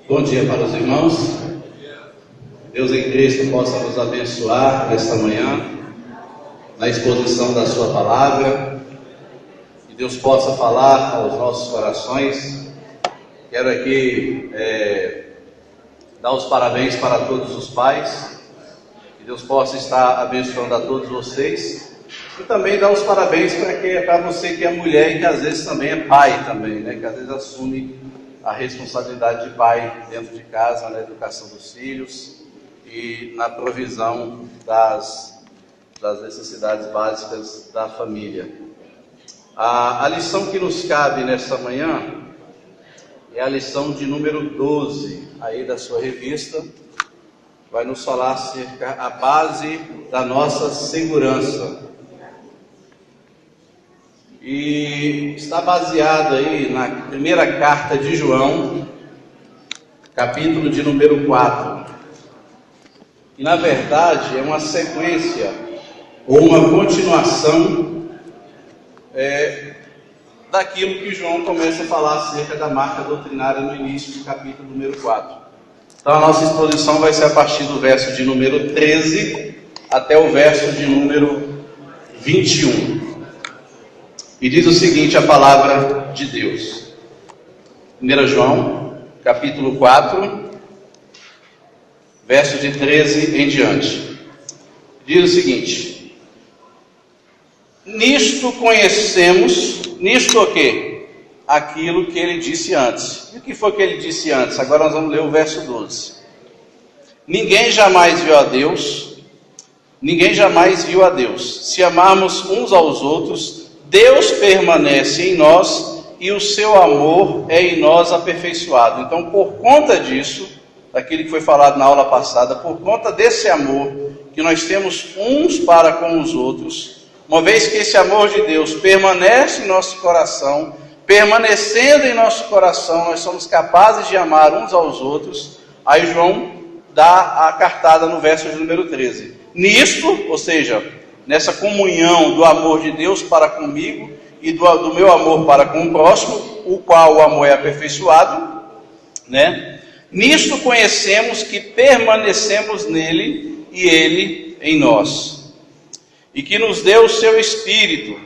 Bom dia para os irmãos. Deus em Cristo possa nos abençoar nesta manhã, na exposição da sua palavra, que Deus possa falar aos nossos corações. Quero aqui dar os parabéns para todos os pais, que Deus possa estar abençoando a todos vocês, e também dar os parabéns para você que é mulher e que às vezes também é pai também, né? Que às vezes assume a responsabilidade de pai dentro de casa, na educação dos filhos e na provisão das necessidades básicas da família. A lição que nos cabe nesta manhã é a lição de número 12 aí da sua revista. Vai nos falar acerca da base da nossa segurança. E está baseado aí na primeira carta de João, capítulo de número 4. E na verdade é uma sequência ou uma continuação daquilo que João começa a falar acerca da marca doutrinária no início do capítulo número 4. Então a nossa exposição vai ser a partir do verso de número 13 até o verso de número 21. E diz o seguinte a palavra de Deus. 1 João, capítulo 4, verso de 13 em diante. Diz o seguinte: nisto conhecemos, nisto o quê? Aquilo que ele disse antes. E o que foi que ele disse antes? Agora nós vamos ler o verso 12. Ninguém jamais viu a Deus, ninguém jamais viu a Deus. Se amarmos uns aos outros, Deus permanece em nós e o seu amor é em nós aperfeiçoado. Então, por conta disso, daquilo que foi falado na aula passada, por conta desse amor que nós temos uns para com os outros, uma vez que esse amor de Deus permanece em nosso coração, permanecendo em nosso coração, nós somos capazes de amar uns aos outros. Aí João dá a cartada no verso de número 13. Nisto, ou seja, nessa comunhão do amor de Deus para comigo e do meu amor para com o próximo, o qual o amor é aperfeiçoado, né? Nisto conhecemos que permanecemos nele e ele em nós, e que nos deu o seu Espírito,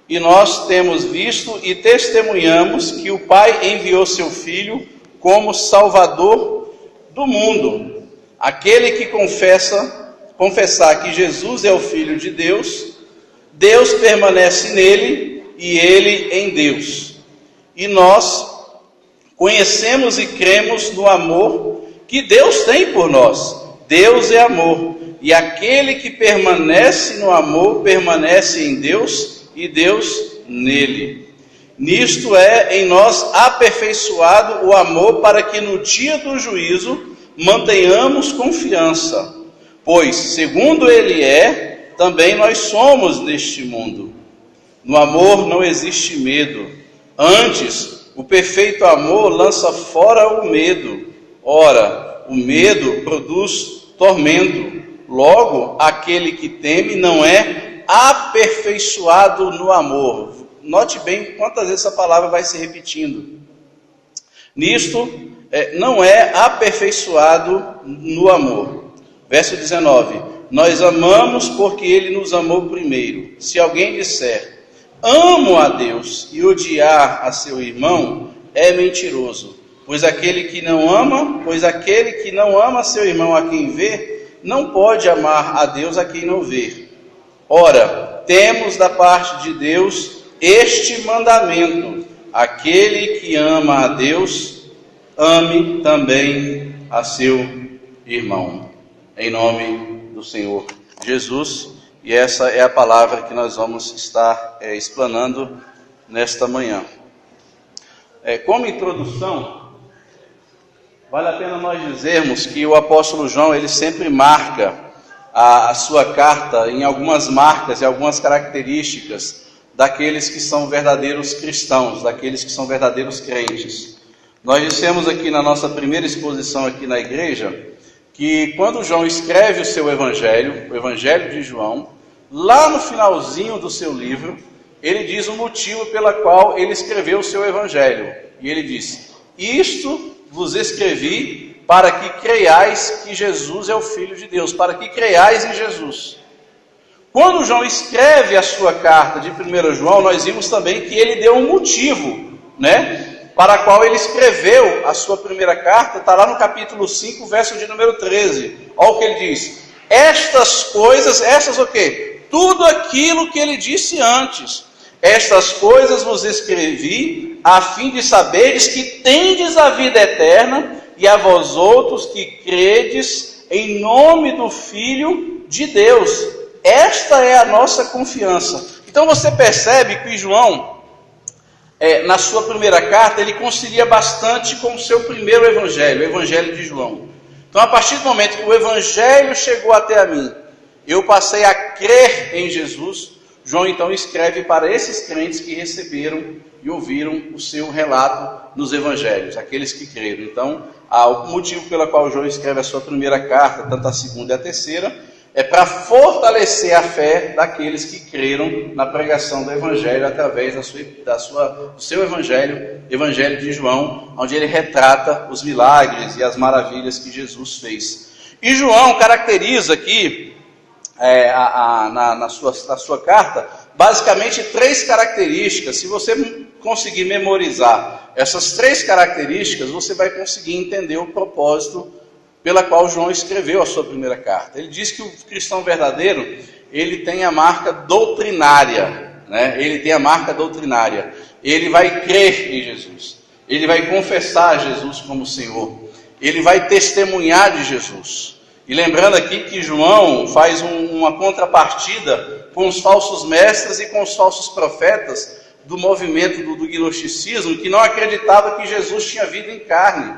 e nós temos visto e testemunhamos que o Pai enviou seu Filho como Salvador do mundo. Aquele que confessar que Jesus é o Filho de Deus, Deus permanece nele e ele em Deus. E nós conhecemos e cremos no amor que Deus tem por nós. Deus é amor, e aquele que permanece no amor permanece em Deus e Deus nele. Nisto é em nós aperfeiçoado o amor, para que no dia do juízo mantenhamos confiança. Pois, segundo ele é, também nós somos neste mundo. No amor não existe medo. Antes, o perfeito amor lança fora o medo. Ora, o medo produz tormento. Logo, aquele que teme não é aperfeiçoado no amor. Note bem quantas vezes essa palavra vai se repetindo. Nisto, não é aperfeiçoado no amor. Verso 19, nós amamos porque ele nos amou primeiro. Se alguém disser, amo a Deus, e odiar a seu irmão, é mentiroso. Pois aquele que não ama seu irmão a quem vê, não pode amar a Deus a quem não vê. Ora, temos da parte de Deus este mandamento: aquele que ama a Deus, ame também a seu irmão. Em nome do Senhor Jesus, e essa é a palavra que nós vamos estar explanando nesta manhã. Como introdução, vale a pena nós dizermos que o apóstolo João, ele sempre marca a sua carta em algumas marcas e algumas características daqueles que são verdadeiros cristãos, daqueles que são verdadeiros crentes. Nós dissemos aqui na nossa primeira exposição aqui na igreja, que quando João escreve o seu evangelho, o evangelho de João, lá no finalzinho do seu livro, ele diz o motivo pela qual ele escreveu o seu evangelho. E ele diz: isto vos escrevi para que creiais que Jesus é o Filho de Deus, para que creiais em Jesus. Quando João escreve a sua carta de 1 João, nós vimos também que ele deu um motivo, para qual ele escreveu a sua primeira carta. Está lá no capítulo 5, verso de número 13. Olha o que ele diz. Estas coisas, essas o quê? Tudo aquilo que ele disse antes. Estas coisas vos escrevi, a fim de saberes que tendes a vida eterna, e a vós outros que credes em nome do Filho de Deus. Esta é a nossa confiança. Então você percebe que João, na sua primeira carta, ele concilia bastante com o seu primeiro evangelho, o evangelho de João. Então, a partir do momento que o evangelho chegou até a mim, eu passei a crer em Jesus. João então escreve para esses crentes que receberam e ouviram o seu relato nos evangelhos, aqueles que creram. Então, o motivo pelo qual João escreve a sua primeira carta, tanto a segunda e a terceira, é para fortalecer a fé daqueles que creram na pregação do evangelho através do seu evangelho de João, onde ele retrata os milagres e as maravilhas que Jesus fez. E João caracteriza aqui, na sua carta, basicamente 3 características. Se você conseguir memorizar essas 3 características, você vai conseguir entender o propósito pela qual João escreveu a sua primeira carta. Ele diz que o cristão verdadeiro, ele tem a marca doutrinária, Ele tem a marca doutrinária. Ele vai crer em Jesus. Ele vai confessar Jesus como Senhor. Ele vai testemunhar de Jesus. E lembrando aqui que João faz uma contrapartida com os falsos mestres e com os falsos profetas do movimento do gnosticismo, que não acreditava que Jesus tinha vindo em carne,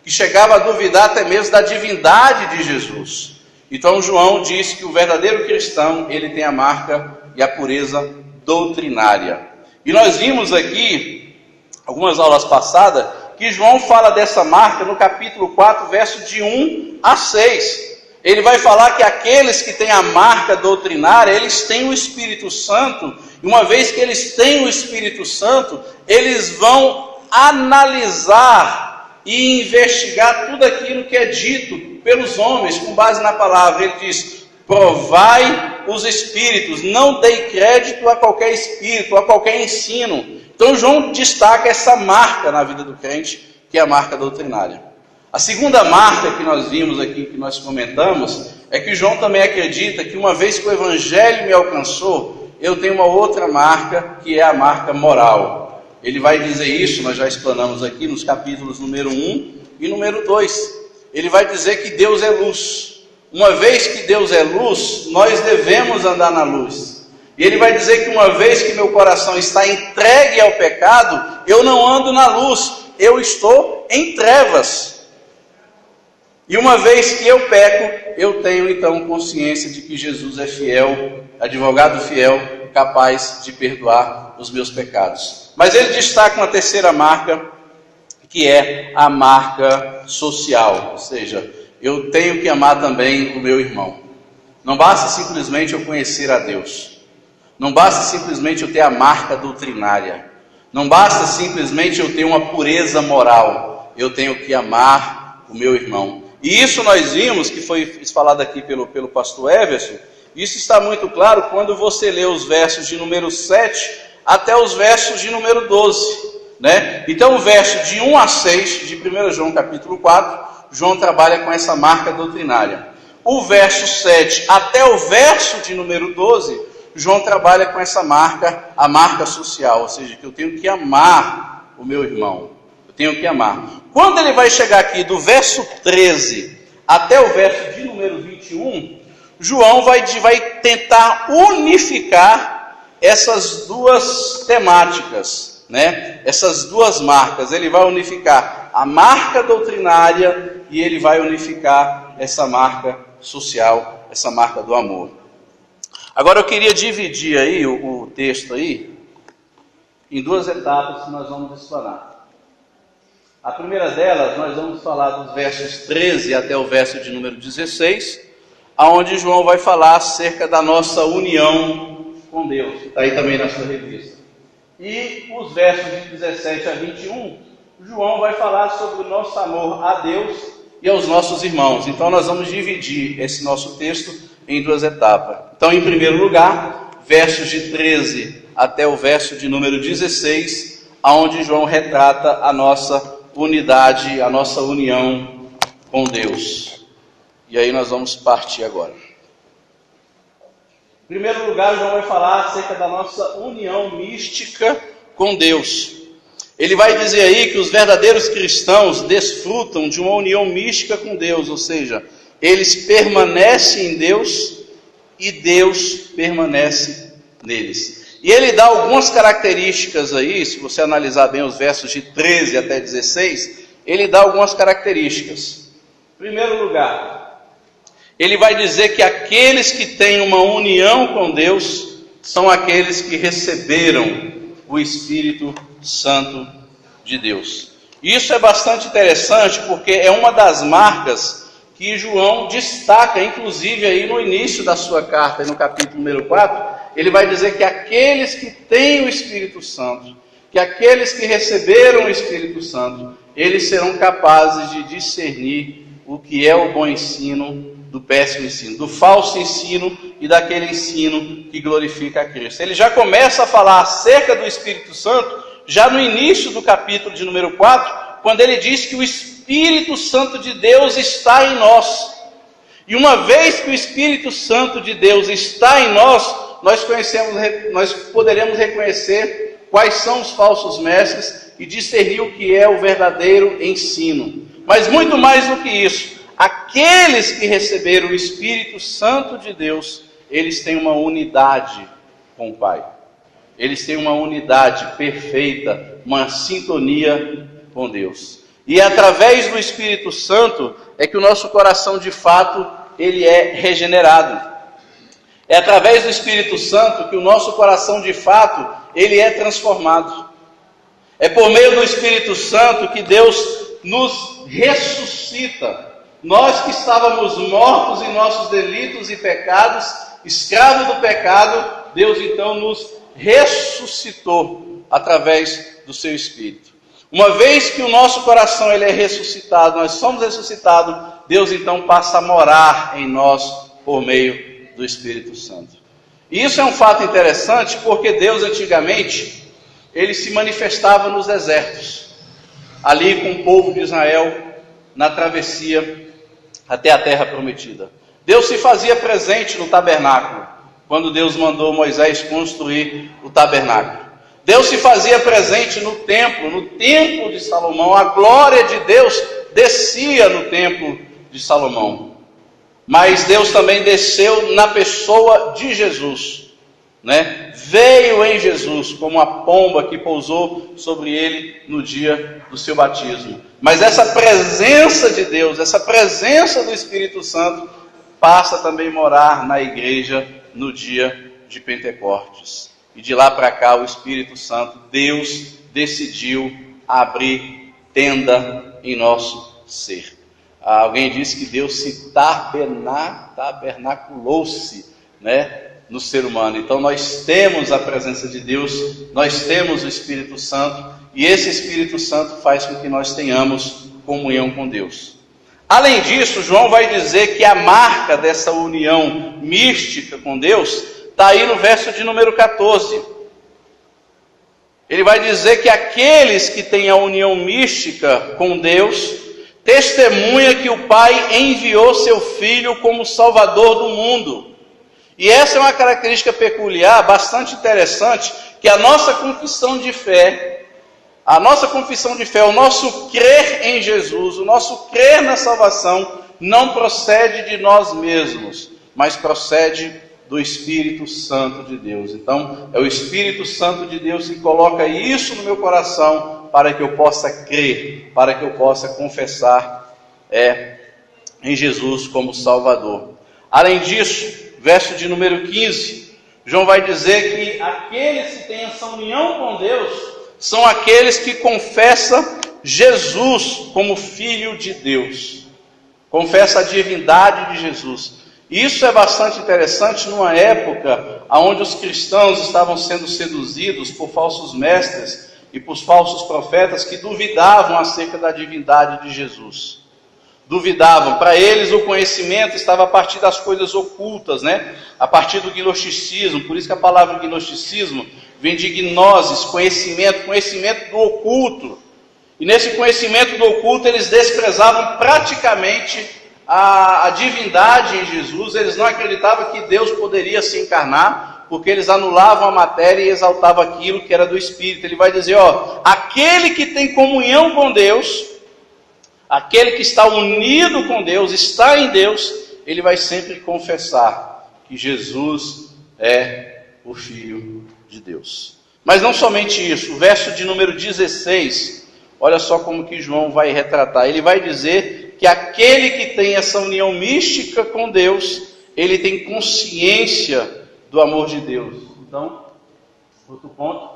que chegava a duvidar até mesmo da divindade de Jesus. Então João diz que o verdadeiro cristão, ele tem a marca e a pureza doutrinária. E nós vimos aqui, algumas aulas passadas, que João fala dessa marca no capítulo 4, verso de 1 a 6. Ele vai falar que aqueles que têm a marca doutrinária, eles têm o Espírito Santo, e uma vez que eles têm o Espírito Santo, eles vão analisar e investigar tudo aquilo que é dito pelos homens, com base na palavra. Ele diz: provai os espíritos, não dei crédito a qualquer espírito, a qualquer ensino. Então João destaca essa marca na vida do crente, que é a marca doutrinária. A segunda marca que nós vimos aqui, que nós comentamos, é que João também acredita que uma vez que o evangelho me alcançou, eu tenho uma outra marca, que é a marca moral. Ele vai dizer isso, nós já explanamos aqui nos capítulos número 1 e número 2. Ele vai dizer que Deus é luz. Uma vez que Deus é luz, nós devemos andar na luz. E ele vai dizer que uma vez que meu coração está entregue ao pecado, eu não ando na luz, eu estou em trevas. E uma vez que eu peco, eu tenho então consciência de que Jesus é fiel, advogado fiel, capaz de perdoar os meus pecados. Mas ele destaca uma terceira marca, que é a marca social, ou seja, eu tenho que amar também o meu irmão. Não basta simplesmente eu conhecer a Deus, não basta simplesmente eu ter a marca doutrinária, não basta simplesmente eu ter uma pureza moral, eu tenho que amar o meu irmão. E isso nós vimos, que foi falado aqui pelo pastor Everson. Isso está muito claro quando você lê os versos de número 7 até os versos de número 12, Então o verso de 1 a 6 de 1 João capítulo 4, João trabalha com essa marca doutrinária. O verso 7 até o verso de número 12, João trabalha com essa marca, a marca social, ou seja, que eu tenho que amar o meu irmão, eu tenho que amar. Quando ele vai chegar aqui do verso 13 até o verso de número 21, João vai tentar unificar essas duas temáticas, Essas duas marcas. Ele vai unificar a marca doutrinária e ele vai unificar essa marca social, essa marca do amor. Agora eu queria dividir aí o texto aí em 2 etapas que nós vamos explanar. A primeira delas, nós vamos falar dos versos 13 até o verso de número 16, aonde João vai falar acerca da nossa união com Deus, que está aí também na sua revista. E os versos de 17 a 21, João vai falar sobre o nosso amor a Deus e aos nossos irmãos. Então nós vamos dividir esse nosso texto em duas etapas. Então, em primeiro lugar, versos de 13 até o verso de número 16, onde João retrata a nossa unidade, a nossa união com Deus. E aí nós vamos partir agora. Em primeiro lugar, João vai falar acerca da nossa união mística com Deus. Ele vai dizer aí que os verdadeiros cristãos desfrutam de uma união mística com Deus, ou seja, eles permanecem em Deus e Deus permanece neles. E ele dá algumas características aí, se você analisar bem os versos de 13 até 16, ele dá algumas características. Em primeiro lugar, ele vai dizer que aqueles que têm uma união com Deus são aqueles que receberam o Espírito Santo de Deus. Isso é bastante interessante porque é uma das marcas que João destaca, inclusive aí no início da sua carta, no capítulo número 4, ele vai dizer que aqueles que têm o Espírito Santo, que aqueles que receberam o Espírito Santo, eles serão capazes de discernir o que é o bom ensino do péssimo ensino, do falso ensino e daquele ensino que glorifica a Cristo. Ele já começa a falar acerca do Espírito Santo, já no início do capítulo de número 4, quando ele diz que o Espírito Santo de Deus está em nós. E uma vez que o Espírito Santo de Deus está em nós, nós poderemos reconhecer quais são os falsos mestres e discernir o que é o verdadeiro ensino. Mas muito mais do que isso, aqueles que receberam o Espírito Santo de Deus, eles têm uma unidade com o Pai. Eles têm uma unidade perfeita, uma sintonia com Deus. E é através do Espírito Santo é que o nosso coração, de fato, ele é regenerado. É através do Espírito Santo que o nosso coração, de fato, ele é transformado. É por meio do Espírito Santo que Deus nos ressuscita. Nós que estávamos mortos em nossos delitos e pecados, escravos do pecado, Deus então nos ressuscitou através do seu Espírito. Uma vez que o nosso coração ele é ressuscitado, nós somos ressuscitados, Deus então passa a morar em nós por meio do Espírito Santo. E isso é um fato interessante porque Deus antigamente, ele se manifestava nos desertos, ali com o povo de Israel, na travessia até a terra prometida. Deus se fazia presente no tabernáculo, quando Deus mandou Moisés construir o tabernáculo. Deus se fazia presente no templo de Salomão. A glória de Deus descia no templo de Salomão. Mas Deus também desceu na pessoa de Jesus, né? Veio em Jesus como a pomba que pousou sobre ele no dia do seu batismo. Mas essa presença de Deus, essa presença do Espírito Santo, passa também a morar na igreja no dia de Pentecostes. E de lá para cá o Espírito Santo, Deus decidiu abrir tenda em nosso ser. Alguém disse que Deus se tabernaculou-se, né, no ser humano. Então nós temos a presença de Deus, nós temos o Espírito Santo, e esse Espírito Santo faz com que nós tenhamos comunhão com Deus. Além disso, João vai dizer que a marca dessa união mística com Deus está aí no verso de número 14. Ele vai dizer que aqueles que têm a união mística com Deus testemunha que o Pai enviou seu Filho como Salvador do mundo. E essa é uma característica peculiar, bastante interessante, que a nossa confissão de fé, o nosso crer em Jesus, o nosso crer na salvação, não procede de nós mesmos, mas procede do Espírito Santo de Deus. Então, é o Espírito Santo de Deus que coloca isso no meu coração para que eu possa crer, para que eu possa confessar em Jesus como Salvador. Além disso, verso de número 15, João vai dizer que aqueles que têm essa união com Deus são aqueles que confessam Jesus como Filho de Deus. Confessa a divindade de Jesus. Isso é bastante interessante numa época onde os cristãos estavam sendo seduzidos por falsos mestres e por falsos profetas que duvidavam acerca da divindade de Jesus. Duvidavam. Para eles o conhecimento estava a partir das coisas ocultas, né? A partir do gnosticismo. Por isso que a palavra gnosticismo vem de gnosis, conhecimento do oculto. E nesse conhecimento do oculto eles desprezavam praticamente a divindade em Jesus. Eles não acreditavam que Deus poderia se encarnar, porque eles anulavam a matéria e exaltavam aquilo que era do Espírito. Ele vai dizer, aquele que tem comunhão com Deus, aquele que está unido com Deus, está em Deus, ele vai sempre confessar que Jesus é o Filho de Deus. Mas não somente isso, o verso de número 16, olha só como que João vai retratar. Ele vai dizer que aquele que tem essa união mística com Deus, ele tem consciência do amor de Deus. Então, outro ponto,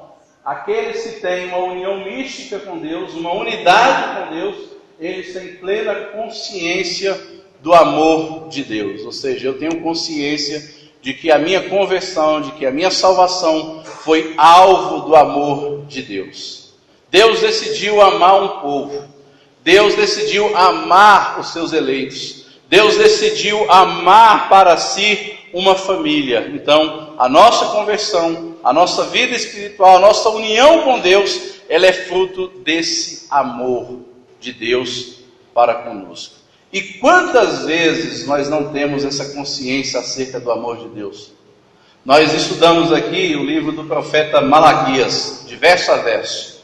aqueles que têm uma união mística com Deus, uma unidade com Deus, eles têm plena consciência do amor de Deus. Ou seja, eu tenho consciência de que a minha conversão, de que a minha salvação foi alvo do amor de Deus. Deus decidiu amar um povo. Deus decidiu amar os seus eleitos. Deus decidiu amar para si uma família. Então, a nossa conversão, a nossa vida espiritual, a nossa união com Deus, ela é fruto desse amor de Deus para conosco. E quantas vezes nós não temos essa consciência acerca do amor de Deus? Nós estudamos aqui o livro do profeta Malaquias, de verso a verso.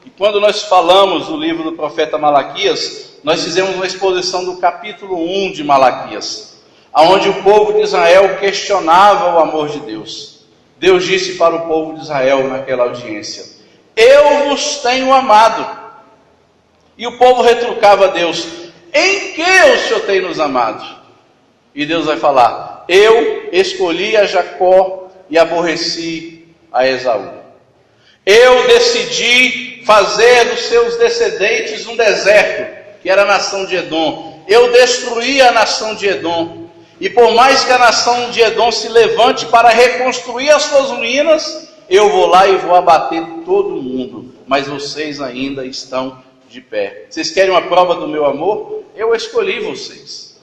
E quando nós falamos do livro do profeta Malaquias, nós fizemos uma exposição do capítulo 1 de Malaquias, onde o povo de Israel questionava o amor de Deus. Deus disse para o povo de Israel naquela audiência, eu vos tenho amado. E o povo retrucava a Deus, em que o Senhor tem nos amado? E Deus vai falar, eu escolhi a Jacó e aborreci a Esaú. Eu decidi fazer dos seus descendentes um deserto, que era a nação de Edom. Eu destruí a nação de Edom. E por mais que a nação de Edom se levante para reconstruir as suas ruínas, eu vou lá e vou abater todo mundo. Mas vocês ainda estão de pé. Vocês querem uma prova do meu amor? Eu escolhi vocês.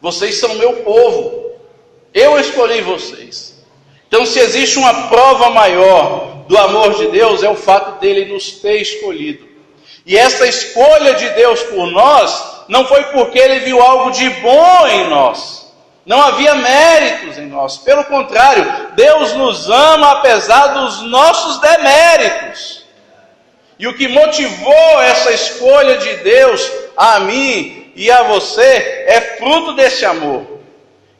Vocês são meu povo. Eu escolhi vocês. Então, se existe uma prova maior do amor de Deus, é o fato dele nos ter escolhido. E essa escolha de Deus por nós, não foi porque ele viu algo de bom em nós. Não havia méritos em nós. Pelo contrário, Deus nos ama apesar dos nossos deméritos. E o que motivou essa escolha de Deus a mim e a você é fruto desse amor.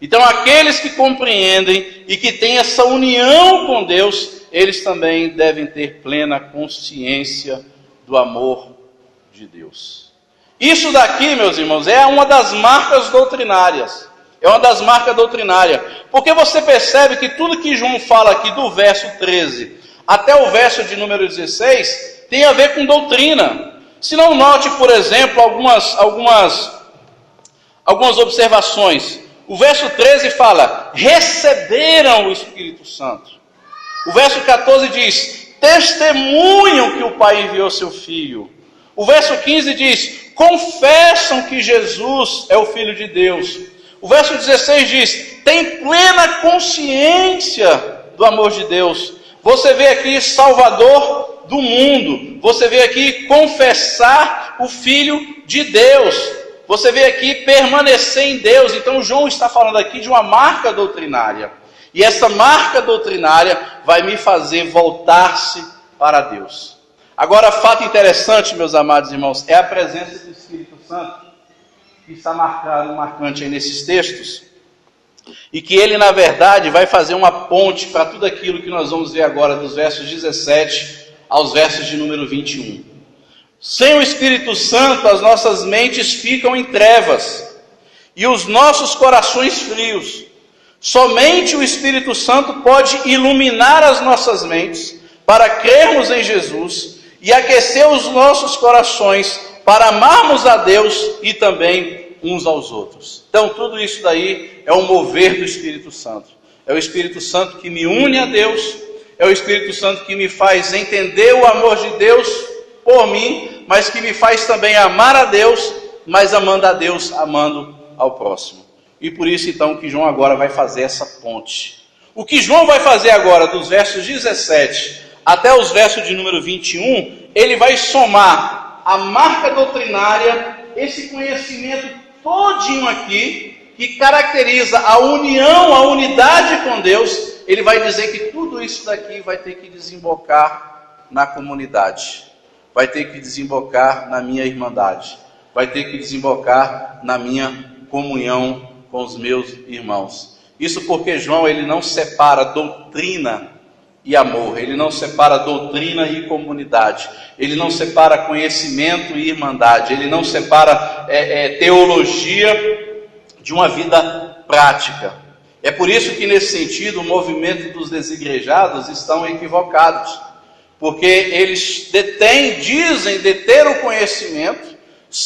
Então, aqueles que compreendem e que têm essa união com Deus, eles também devem ter plena consciência do amor de Deus. Isso daqui, meus irmãos, é uma das marcas doutrinárias. É uma das marcas doutrinárias. Porque você percebe que tudo que João fala aqui do verso 13 até o verso de número 16 tem a ver com doutrina. Se não, note, por exemplo, algumas observações. O verso 13 fala, receberam o Espírito Santo. O verso 14 diz, testemunham que o Pai enviou seu Filho. O verso 15 diz, confessam que Jesus é o Filho de Deus. O verso 16 diz, tem plena consciência do amor de Deus. Você vê aqui Salvador do mundo. Você vê aqui confessar o Filho de Deus. Você vê aqui permanecer em Deus. Então João está falando aqui de uma marca doutrinária. E essa marca doutrinária vai me fazer voltar-se para Deus. Agora, fato interessante, meus amados irmãos, é a presença do Espírito Santo, que está marcante aí nesses textos. E que ele, na verdade, vai fazer uma ponte para tudo aquilo que nós vamos ver agora, dos versos 17 aos versos de número 21. Sem o Espírito Santo, as nossas mentes ficam em trevas e os nossos corações frios. Somente o Espírito Santo pode iluminar as nossas mentes para crermos em Jesus e aquecer os nossos corações para amarmos a Deus e também uns aos outros. Então, tudo isso daí é o mover do Espírito Santo. É o Espírito Santo que me une a Deus, é o Espírito Santo que me faz entender o amor de Deus por mim, mas que me faz também amar a Deus, mas amando a Deus, amando ao próximo. E por isso então que João agora vai fazer essa ponte. O que João vai fazer agora, dos versos 17 até os versos de número 21, ele vai somar a marca doutrinária, esse conhecimento todinho aqui, que caracteriza a união, a unidade com Deus. Ele vai dizer que tudo isso daqui vai ter que desembocar na comunidade, vai ter que desembocar na minha irmandade, vai ter que desembocar na minha comunhão com os meus irmãos. Isso porque João, ele não separa doutrina e amor, ele não separa doutrina e comunidade, ele não separa conhecimento e irmandade, ele não separa teologia de uma vida prática. É por isso que nesse sentido o movimento dos desigrejados estão equivocados, porque eles dizem deter o conhecimento,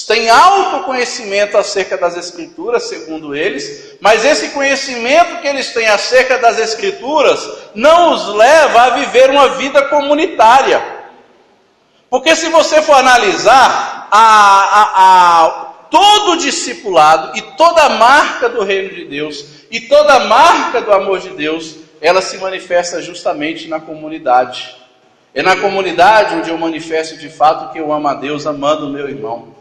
têm autoconhecimento acerca das Escrituras, segundo eles, mas esse conhecimento que eles têm acerca das Escrituras não os leva a viver uma vida comunitária. Porque se você for analisar todo o discipulado e toda a marca do reino de Deus e toda a marca do amor de Deus, ela se manifesta justamente na comunidade. É na comunidade onde eu manifesto de fato que eu amo a Deus amando o meu irmão.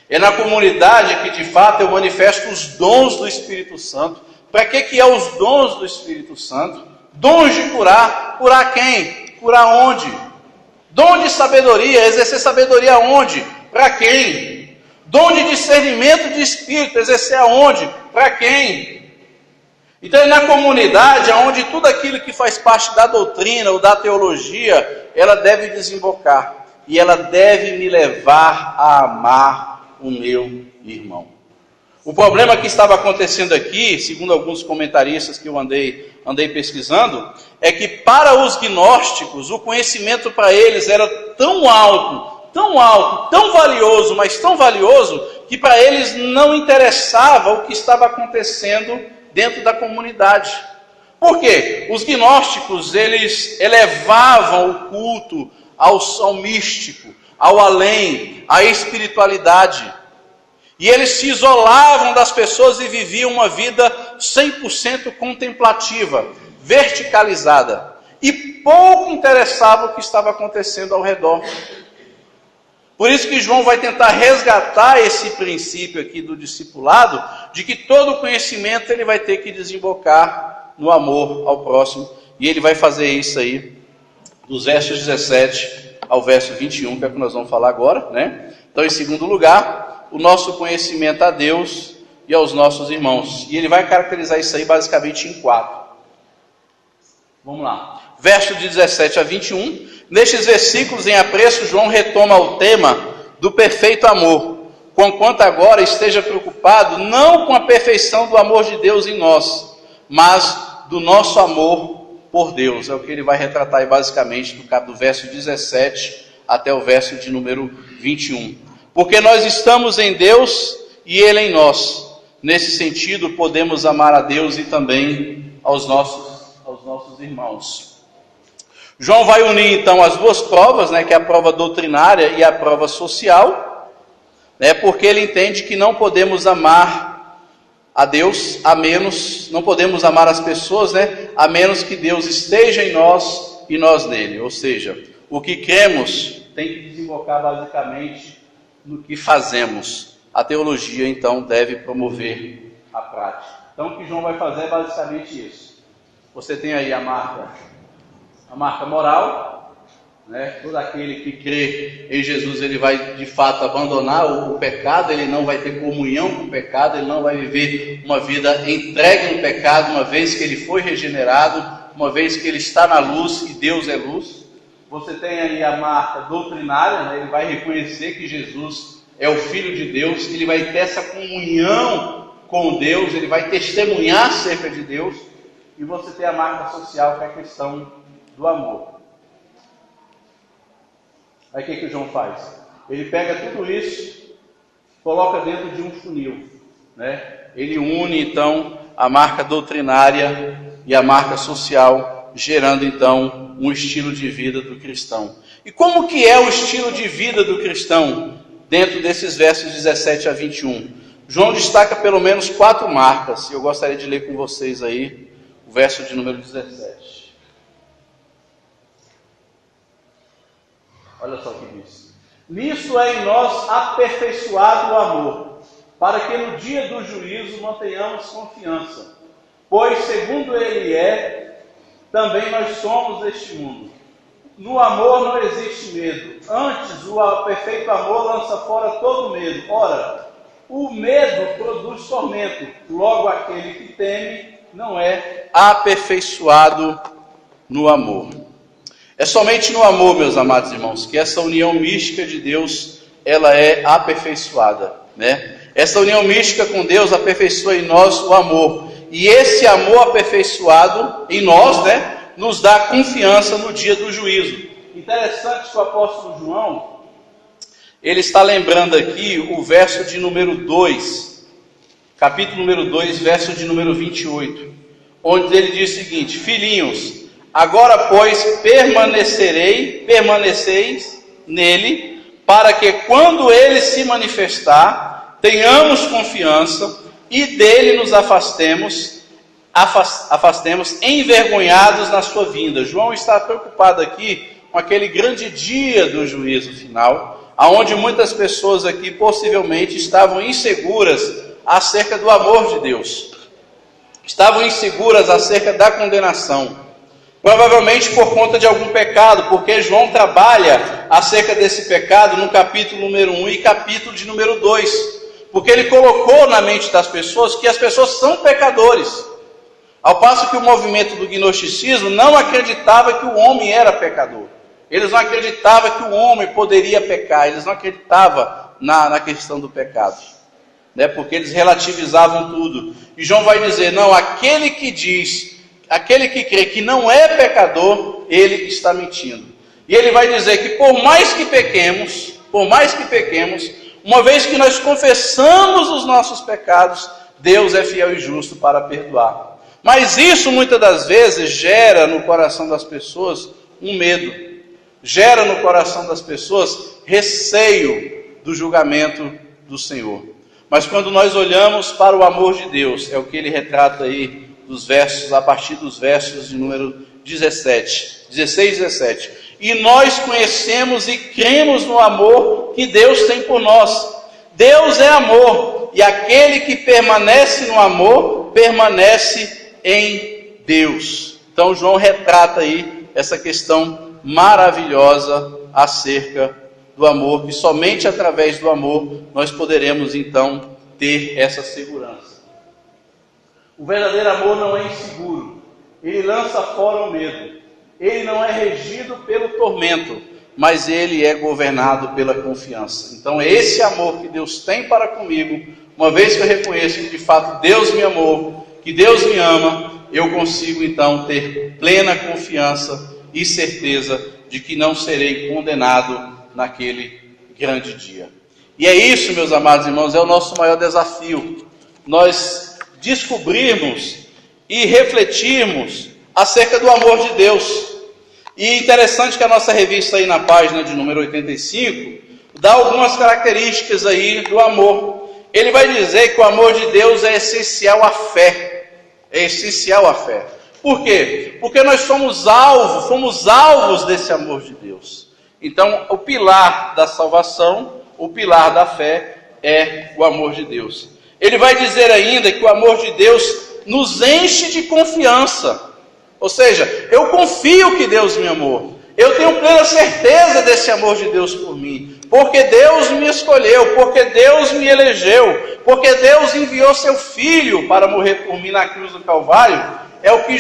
É na comunidade que de fato eu manifesto os dons do Espírito Santo. Para que é os dons do Espírito Santo? Dons de curar. Curar quem? Curar onde? Dom de sabedoria. Exercer sabedoria onde? Para quem? Dom de discernimento de espírito. Exercer aonde? Para quem? Então é na comunidade onde tudo aquilo que faz parte da doutrina ou da teologia, ela deve desembocar. E ela deve me levar a amar o meu irmão. O problema que estava acontecendo aqui, segundo alguns comentaristas que eu andei pesquisando, é que para os gnósticos, o conhecimento para eles era tão alto, tão valioso, mas tão valioso, que para eles não interessava o que estava acontecendo dentro da comunidade. Por quê? Os gnósticos, eles elevavam o culto ao místico, ao além, à espiritualidade. E eles se isolavam das pessoas e viviam uma vida 100% contemplativa, verticalizada. E pouco interessava o que estava acontecendo ao redor. Por isso que João vai tentar resgatar esse princípio aqui do discipulado, de que todo conhecimento ele vai ter que desembocar no amor ao próximo. E ele vai fazer isso aí, dos versos 17 ao verso 21, que é o que nós vamos falar agora, né? Então, em segundo lugar, o nosso conhecimento a Deus e aos nossos irmãos. E ele vai caracterizar isso aí basicamente em 4. Vamos lá. Verso de 17 a 21. Nestes versículos em apreço, João retoma o tema do perfeito amor, conquanto agora esteja preocupado não com a perfeição do amor de Deus em nós, mas do nosso amor por Deus. É o que ele vai retratar aí basicamente do verso 17 até o verso de número 21. Porque nós estamos em Deus e Ele em nós. Nesse sentido, podemos amar a Deus e também aos nossos irmãos. João vai unir então as duas provas, né, que é a prova doutrinária e a prova social, né, porque ele entende que não podemos amar a Deus não podemos amar as pessoas, né, a menos que Deus esteja em nós e nós nele. Ou seja, o que cremos tem que desembocar basicamente no que fazemos. A teologia então deve promover a prática. Então o que João vai fazer é basicamente isso. Você tem aí a marca moral, né? Todo aquele que crê em Jesus, ele vai de fato abandonar o pecado, ele não vai ter comunhão com o pecado, ele não vai viver uma vida entregue no pecado, uma vez que ele foi regenerado, uma vez que ele está na luz e Deus é luz. Você tem aí a marca doutrinária, né? Ele vai reconhecer que Jesus é o Filho de Deus, ele vai ter essa comunhão com Deus, ele vai testemunhar acerca de Deus. E você tem a marca social, que é a questão do amor. Aí o que o João faz? Ele pega tudo isso, coloca dentro de um funil, né? Ele une então a marca doutrinária e a marca social, gerando então um estilo de vida do cristão. E como que é o estilo de vida do cristão dentro desses versos 17 a 21? João destaca pelo menos 4 marcas, e eu gostaria de ler com vocês aí o verso de número 17. Olha só o que diz. Nisso é em nós aperfeiçoado o amor, para que no dia do juízo não tenhamos confiança. Pois, segundo ele é, também nós somos deste mundo. No amor não existe medo. Antes, o perfeito amor lança fora todo medo. Ora, o medo produz tormento. Logo, aquele que teme não é aperfeiçoado no amor. É somente no amor, meus amados irmãos, que essa união mística de Deus, ela é aperfeiçoada, né? Essa união mística com Deus aperfeiçoa em nós o amor. E esse amor aperfeiçoado em nós, né, nos dá confiança no dia do juízo. Interessante que o apóstolo João, ele está lembrando aqui o verso de número 2, capítulo número 2, verso de número 28, onde ele diz o seguinte: filhinhos, agora pois permaneceis nele, para que quando ele se manifestar, tenhamos confiança e dele nos afastemos envergonhados na sua vinda. João está preocupado aqui com aquele grande dia do juízo final, aonde muitas pessoas aqui possivelmente estavam inseguras acerca do amor de Deus, estavam inseguras acerca da condenação, provavelmente por conta de algum pecado, porque João trabalha acerca desse pecado no capítulo número 1 e capítulo de número 2, porque ele colocou na mente das pessoas que as pessoas são pecadores, ao passo que o movimento do gnosticismo não acreditava que o homem era pecador. Eles não acreditavam que o homem poderia pecar, eles não acreditavam na questão do pecado, né? Porque eles relativizavam tudo. E João vai dizer, não, aquele que crê que não é pecador, ele está mentindo. E ele vai dizer que por mais que pequemos, uma vez que nós confessamos os nossos pecados, Deus é fiel e justo para perdoar. Mas isso muitas das vezes gera no coração das pessoas um medo, gera no coração das pessoas receio do julgamento do Senhor. Mas quando nós olhamos para o amor de Deus, é o que ele retrata aí dos versos, a partir dos versos de número 16 e 17. E nós conhecemos e cremos no amor que Deus tem por nós. Deus é amor, e aquele que permanece no amor, permanece em Deus. Então João retrata aí essa questão maravilhosa acerca do amor, que somente através do amor nós poderemos então ter essa segurança. O verdadeiro amor não é inseguro, ele lança fora o medo, ele não é regido pelo tormento, mas ele é governado pela confiança. Então é esse amor que Deus tem para comigo, uma vez que eu reconheço que de fato Deus me amou, que Deus me ama, eu consigo então ter plena confiança e certeza de que não serei condenado naquele grande dia. E é isso, meus amados irmãos, é o nosso maior desafio, nós descobrirmos e refletirmos acerca do amor de Deus. E interessante que a nossa revista aí na página de número 85 dá algumas características aí do amor. Ele vai dizer que o amor de Deus é essencial à fé. É essencial à fé. Por quê? Porque nós fomos alvos desse amor de Deus. Então, o pilar da salvação, o pilar da fé é o amor de Deus. Ele vai dizer ainda que o amor de Deus nos enche de confiança. Ou seja, eu confio que Deus me amou. Eu tenho plena certeza desse amor de Deus por mim. Porque Deus me escolheu, porque Deus me elegeu, porque Deus enviou seu Filho para morrer por mim na cruz do Calvário. É o que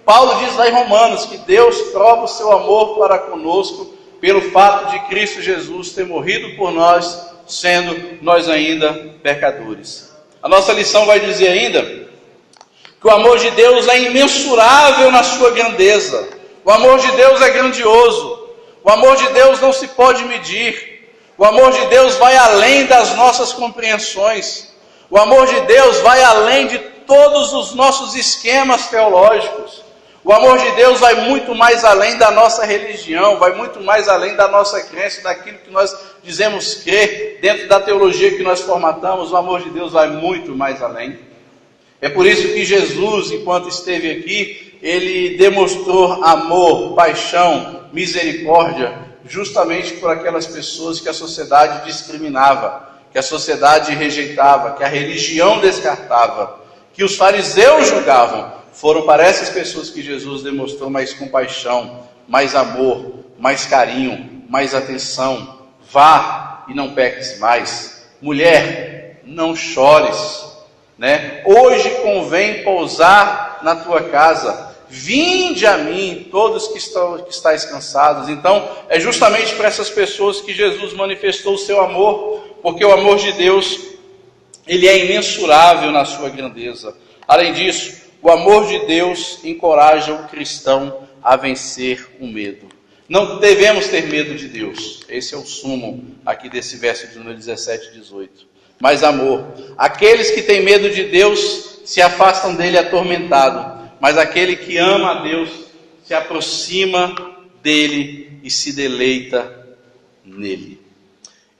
Paulo diz lá em Romanos, que Deus prova o seu amor para conosco pelo fato de Cristo Jesus ter morrido por nós, sendo nós ainda pecadores. A nossa lição vai dizer ainda que o amor de Deus é imensurável na sua grandeza. O amor de Deus é grandioso. O amor de Deus não se pode medir. O amor de Deus vai além das nossas compreensões. O amor de Deus vai além de todos os nossos esquemas teológicos. O amor de Deus vai muito mais além da nossa religião, vai muito mais além da nossa crença, daquilo que nós dizemos crer, dentro da teologia que nós formatamos. O amor de Deus vai muito mais além. É por isso que Jesus, enquanto esteve aqui, ele demonstrou amor, paixão, misericórdia, justamente por aquelas pessoas que a sociedade discriminava, que a sociedade rejeitava, que a religião descartava, que os fariseus julgavam. Foram para essas pessoas que Jesus demonstrou mais compaixão, mais amor, mais carinho, mais atenção. Vá e não peques mais. Mulher, não chores, né? Hoje convém pousar na tua casa. Vinde a mim, todos que estáis cansados. Então, é justamente para essas pessoas que Jesus manifestou o seu amor, porque o amor de Deus, ele é imensurável na sua grandeza. Além disso, o amor de Deus encoraja o cristão a vencer o medo. Não devemos ter medo de Deus. Esse é o sumo aqui desse verso de número 17 e 18. Mas amor. Aqueles que têm medo de Deus se afastam dele atormentado. Mas aquele que ama a Deus se aproxima dele e se deleita nele.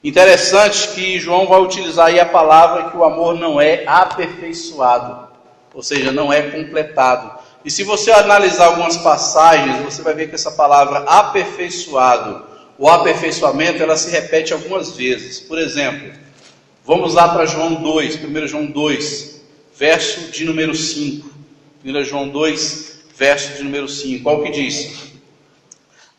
Interessante que João vai utilizar aí a palavra que o amor não é aperfeiçoado. Ou seja, não é completado. E se você analisar algumas passagens, você vai ver que essa palavra aperfeiçoado, o aperfeiçoamento, ela se repete algumas vezes. Por exemplo, vamos lá para João 2, 1 João 2, verso de número 5. 1 João 2, verso de número 5. Olha o que diz.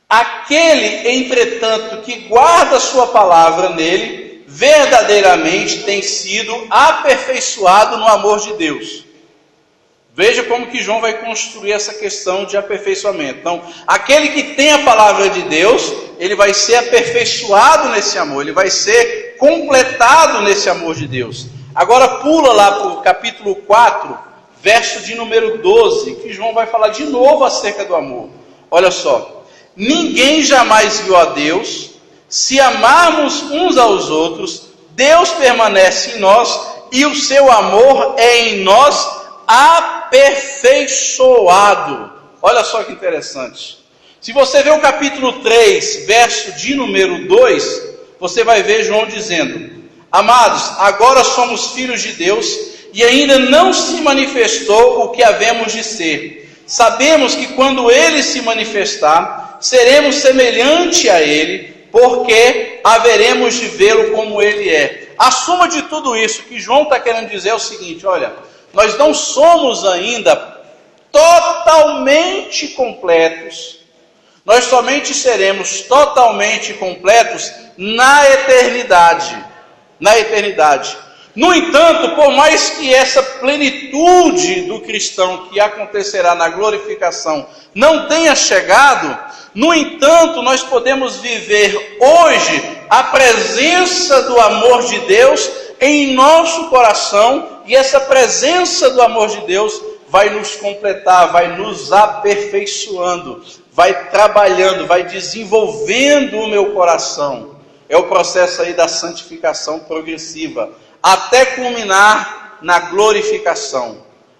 Aquele, entretanto, que guarda a sua palavra nele, verdadeiramente tem sido aperfeiçoado no amor de Deus. Veja como que João vai construir essa questão de aperfeiçoamento. Então, aquele que tem a palavra de Deus, ele vai ser aperfeiçoado nesse amor, ele vai ser completado nesse amor de Deus. Agora pula lá para o capítulo 4, verso de número 12, que João vai falar de novo acerca do amor. Olha só. Ninguém jamais viu a Deus. Se amarmos uns aos outros, Deus permanece em nós e o seu amor é em nós aperfeiçoado. Olha só que interessante. Se você ver o capítulo 3, verso de número 2, você vai ver João dizendo: amados, agora somos filhos de Deus e ainda não se manifestou o que havemos de ser. Sabemos que quando ele se manifestar, seremos semelhante a ele, porque haveremos de vê-lo como ele é. A suma de tudo isso que João está querendo dizer é o seguinte: olha, nós não somos ainda totalmente completos. Nós somente seremos totalmente completos na eternidade. Na eternidade. No entanto, por mais que essa plenitude do cristão que acontecerá na glorificação não tenha chegado, no entanto, nós podemos viver hoje a presença do amor de Deus em nosso coração, e essa presença do amor de Deus vai nos completar, vai nos aperfeiçoando, vai trabalhando, vai desenvolvendo o meu coração. É o processo aí da santificação progressiva, até culminar na glorificação,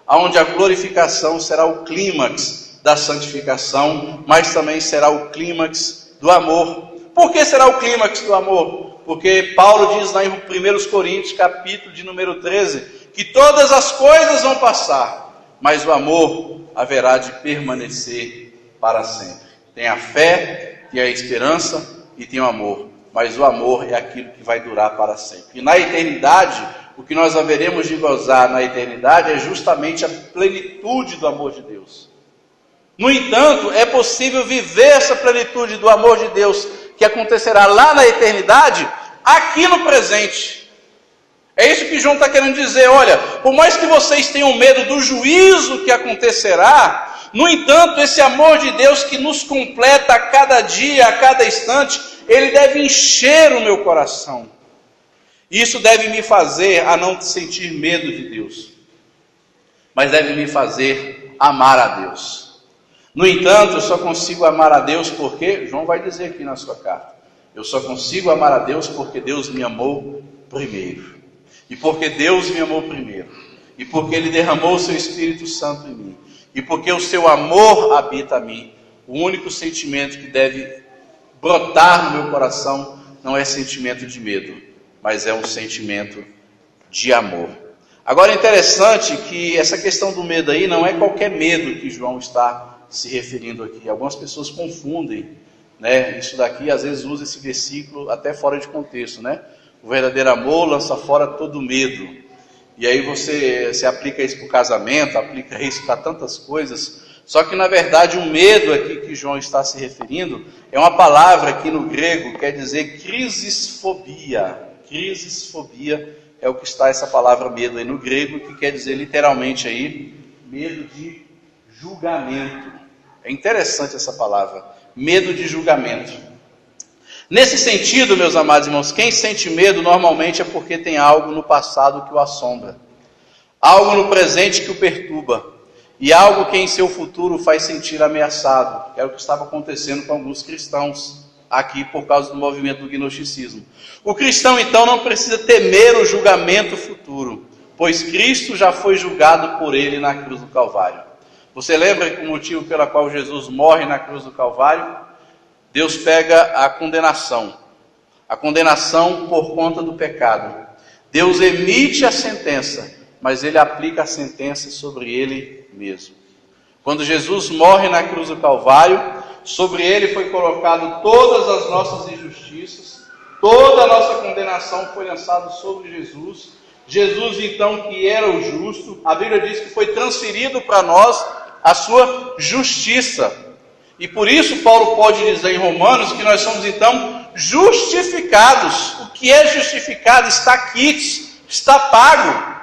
onde a glorificação será o clímax da santificação, mas também será o clímax do amor. Por que será o clímax do amor? Porque Paulo diz lá em 1 Coríntios, capítulo de número 13, que todas as coisas vão passar, mas o amor haverá de permanecer para sempre. Tem a fé, tem a esperança e tem o amor. Mas o amor é aquilo que vai durar para sempre. E na eternidade, o que nós haveremos de gozar na eternidade é justamente a plenitude do amor de Deus. No entanto, é possível viver essa plenitude do amor de Deus que acontecerá lá na eternidade, aqui no presente. É isso que João está querendo dizer. Olha, por mais que vocês tenham medo do juízo que acontecerá, no entanto, esse amor de Deus que nos completa a cada dia, a cada instante, ele deve encher o meu coração. Isso deve me fazer a não sentir medo de Deus, mas deve me fazer amar a Deus. No entanto, eu só consigo amar a Deus porque, João vai dizer aqui na sua carta, eu só consigo amar a Deus porque Deus me amou primeiro. E porque Deus me amou primeiro. E porque Ele derramou o seu Espírito Santo em mim. e porque o seu amor habita em mim, o único sentimento que deve brotar no meu coração não é sentimento de medo, mas é um sentimento de amor. Agora é interessante que essa questão do medo aí não é qualquer medo que João está se referindo aqui. Algumas pessoas confundem, né? Isso daqui às vezes usa esse versículo até fora de contexto, né? O verdadeiro amor lança fora todo medo. E aí você aplica isso para o casamento, aplica isso para tantas coisas. Só que na verdade o medo aqui que João está se referindo é uma palavra que no grego quer dizer crisisfobia. Crisisfobia é o que está essa palavra medo aí no grego, que quer dizer literalmente aí medo de julgamento. É interessante essa palavra, medo de julgamento. Nesse sentido, meus amados irmãos, quem sente medo normalmente é porque tem algo no passado que o assombra, algo no presente que o perturba, e algo que em seu futuro faz sentir ameaçado. Era o que estava acontecendo com alguns cristãos aqui por causa do movimento do gnosticismo. O cristão então não precisa temer o julgamento futuro, pois Cristo já foi julgado por ele na cruz do Calvário. Você lembra que o motivo pelo qual Jesus morre na cruz do Calvário? Deus pega a condenação por conta do pecado. Deus emite a sentença, mas ele aplica a sentença sobre ele mesmo. Quando Jesus morre na cruz do Calvário, sobre ele foi colocado todas as nossas injustiças, toda a nossa condenação foi lançada sobre Jesus. Jesus então, que era o justo, a Bíblia diz que foi transferido para nós a sua justiça. E por isso Paulo pode dizer em Romanos que nós somos então justificados. O que é justificado está aqui, está pago.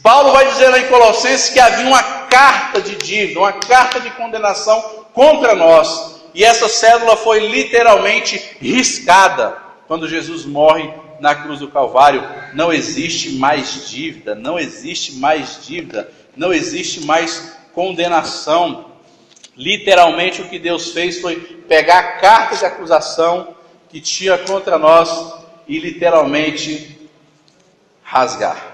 Paulo vai dizer lá em Colossenses que havia uma carta de dívida, uma carta de condenação contra nós. E essa cédula foi literalmente riscada quando Jesus morre na cruz do Calvário. Não existe mais dívida, não existe mais dívida, não existe mais condenação. Literalmente o que Deus fez foi pegar a carta de acusação que tinha contra nós e literalmente rasgar.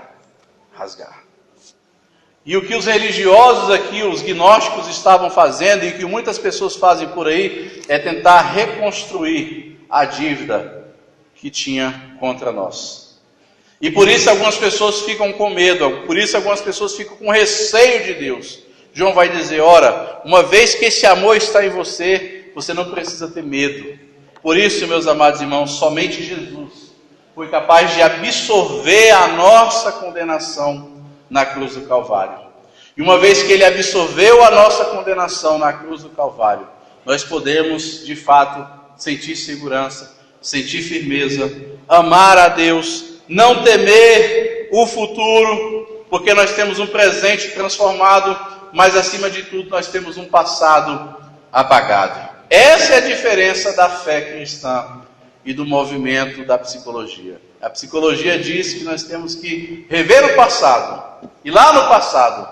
E o que os religiosos aqui, os gnósticos estavam fazendo, e que muitas pessoas fazem por aí, é tentar reconstruir a dívida que tinha contra nós. E por isso algumas pessoas ficam com medo, por isso algumas pessoas ficam com receio de Deus. João vai dizer, ora, uma vez que esse amor está em você, você não precisa ter medo. Por isso, meus amados irmãos, somente Jesus foi capaz de absorver a nossa condenação na cruz do Calvário. E uma vez que ele absorveu a nossa condenação na cruz do Calvário, nós podemos, de fato, sentir segurança, sentir firmeza, amar a Deus, não temer o futuro, porque nós temos um presente transformado, mas acima de tudo nós temos um passado apagado. Essa é a diferença da fé cristã e do movimento da psicologia. A psicologia diz que nós temos que rever o passado, e lá no passado,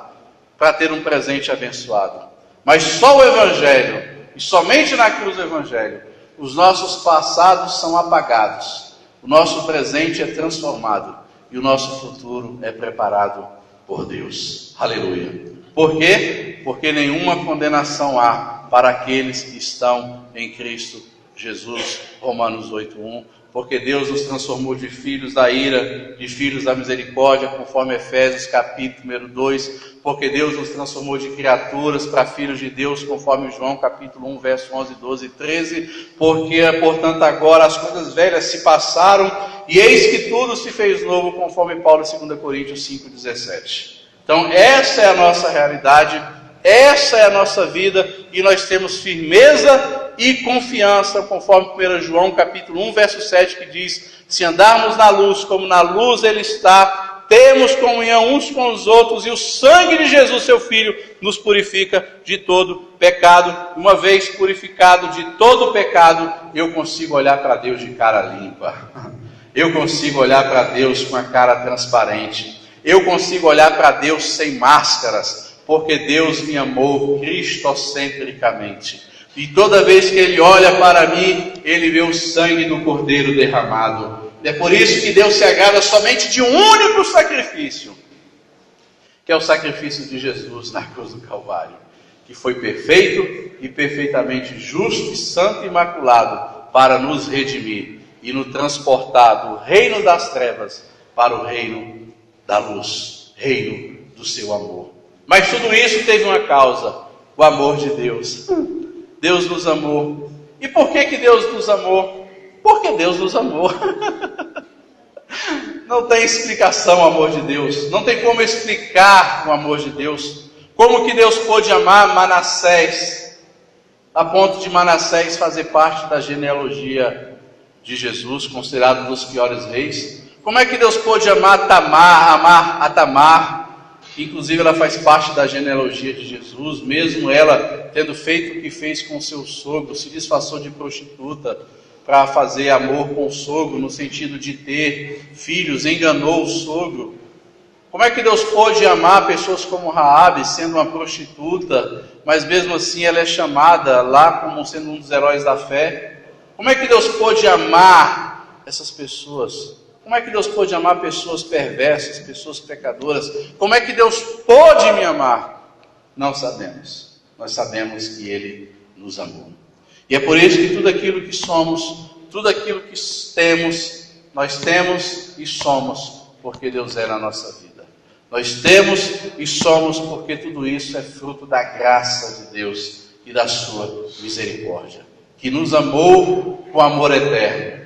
para ter um presente abençoado. Mas só o Evangelho, e somente na cruz do Evangelho, os nossos passados são apagados, o nosso presente é transformado, e o nosso futuro é preparado por Deus. Aleluia. Por quê? Porque nenhuma condenação há para aqueles que estão em Cristo Jesus, Romanos 8:1, porque Deus nos transformou de filhos da ira, de filhos da misericórdia, conforme Efésios capítulo número 2, porque Deus nos transformou de criaturas para filhos de Deus, conforme João capítulo 1, verso 11, 12 e 13, porque, portanto, agora as coisas velhas se passaram, e eis que tudo se fez novo, conforme Paulo em 2 Coríntios 5:17. Então, essa é a nossa realidade, essa é a nossa vida, e nós temos firmeza e confiança, conforme 1 João capítulo 1, verso 7, que diz, se andarmos na luz, como na luz ele está, temos comunhão uns com os outros, e o sangue de Jesus, seu Filho, nos purifica de todo pecado. Uma vez purificado de todo pecado, eu consigo olhar para Deus de cara limpa, eu consigo olhar para Deus com a cara transparente, eu consigo olhar para Deus sem máscaras, porque Deus me amou cristocentricamente. E toda vez que Ele olha para mim, Ele vê o sangue do Cordeiro derramado. É por isso que Deus se agrada somente de um único sacrifício. que é o sacrifício de Jesus na cruz do Calvário, que foi perfeito e perfeitamente justo e santo e imaculado para nos redimir e nos transportar do reino das trevas para o reino da luz, reino do seu amor. Mas tudo isso teve uma causa, o amor de Deus. Deus nos amou. E por que Deus nos amou? Porque Deus nos amou. Não tem explicação o amor de Deus. Não tem como explicar o amor de Deus. Como que Deus pôde amar Manassés, a ponto de Manassés fazer parte da genealogia de Jesus, considerado um dos piores reis? Como é que Deus pôde amar Tamar, que inclusive ela faz parte da genealogia de Jesus, mesmo ela tendo feito o que fez com seu sogro, se disfarçou de prostituta para fazer amor com o sogro, no sentido de ter filhos, enganou o sogro. Como é que Deus pôde amar pessoas como Raabe, sendo uma prostituta, mas mesmo assim ela é chamada lá como sendo um dos heróis da fé? Como é que Deus pôde amar essas pessoas? Como é que Deus pôde amar pessoas perversas, pessoas pecadoras? Como é que Deus pôde me amar? Não sabemos. Nós sabemos que Ele nos amou. E é por isso que tudo aquilo que somos, tudo aquilo que temos, nós temos e somos porque Deus é na nossa vida. Nós temos e somos porque tudo isso é fruto da graça de Deus e da sua misericórdia, que nos amou com amor eterno.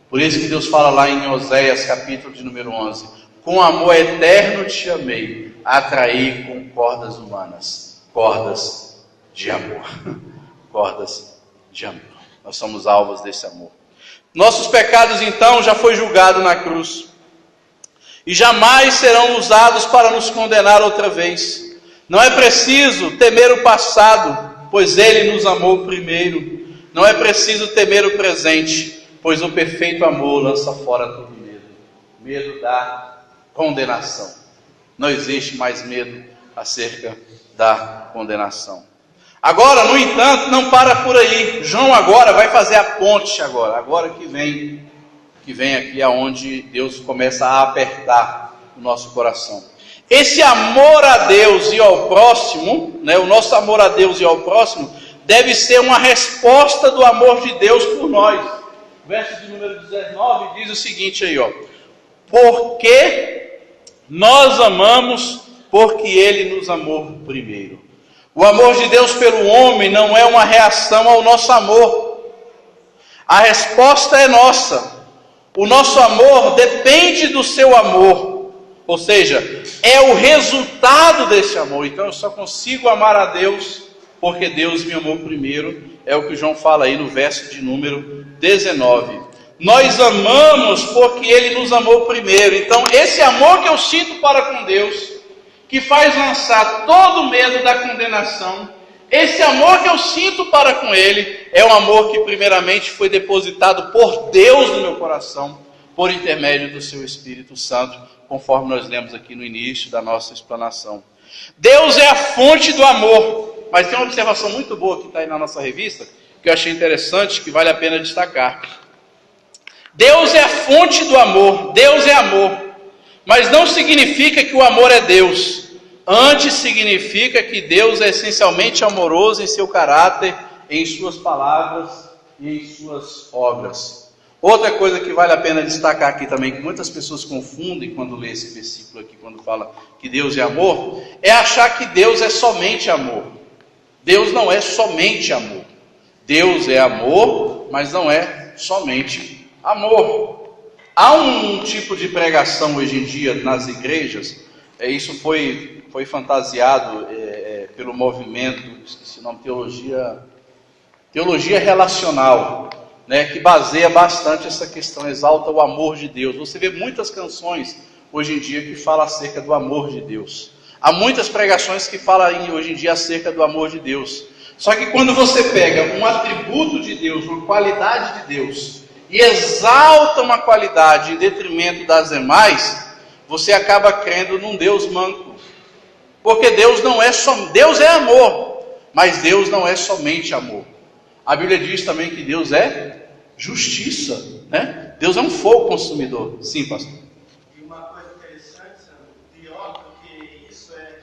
Por isso que Deus fala lá em Oséias, capítulo de número 11, com amor eterno te amei, atraí com cordas humanas, cordas de amor, cordas de amor. Nós somos alvos desse amor. Nossos pecados então já foi julgado na cruz, e jamais serão usados para nos condenar outra vez. Não é preciso temer o passado, pois Ele nos amou primeiro. Não é preciso temer o presente, pois o perfeito amor lança fora todo medo. Medo da condenação. Não existe mais medo acerca da condenação. Agora, no entanto, não para por aí. João agora vai fazer a ponte agora que vem aqui aonde Deus começa a apertar o nosso coração. Esse amor a Deus e ao próximo, o nosso amor a Deus e ao próximo, deve ser uma resposta do amor de Deus por nós. O verso de número 19 diz o seguinte aí, porque nós amamos, porque Ele nos amou primeiro. O amor de Deus pelo homem não é uma reação ao nosso amor. A resposta é nossa. O nosso amor depende do seu amor. Ou seja, é o resultado desse amor. Então eu só consigo amar a Deus porque Deus me amou primeiro. É o que João fala aí no verso de número 19. Nós amamos porque Ele nos amou primeiro. Então esse amor que eu sinto para com Deus, que faz lançar todo o medo da condenação, esse amor que eu sinto para com Ele, é um amor que primeiramente foi depositado por Deus no meu coração, por intermédio do seu Espírito Santo, conforme nós lemos aqui no início da nossa explanação. Deus é a fonte do amor. Mas tem uma observação muito boa que está aí na nossa revista, que eu achei interessante, que vale a pena destacar. Deus é a fonte do amor, Deus é amor, mas não significa que o amor é Deus. Antes significa que Deus é essencialmente amoroso em seu caráter, em suas palavras e em suas obras. Outra coisa que vale a pena destacar aqui também, que muitas pessoas confundem quando lê esse versículo aqui, quando fala que Deus é amor, é achar que Deus é somente amor. Deus não é somente amor. Deus é amor, mas não é somente amor. Há um tipo de pregação hoje em dia nas igrejas, isso foi fantasiado pelo movimento, esqueci o nome, teologia relacional, que baseia bastante essa questão, exalta o amor de Deus. Você vê muitas canções hoje em dia que falam acerca do amor de Deus. Há muitas pregações que falam hoje em dia acerca do amor de Deus. Só que quando você pega um atributo de Deus, uma qualidade de Deus, e exalta uma qualidade em detrimento das demais, você acaba crendo num Deus manco. Porque Deus é amor, mas Deus não é somente amor. A Bíblia diz também que Deus é justiça, Deus é um fogo consumidor. Sim, pastor. E uma coisa interessante, pior do que isso é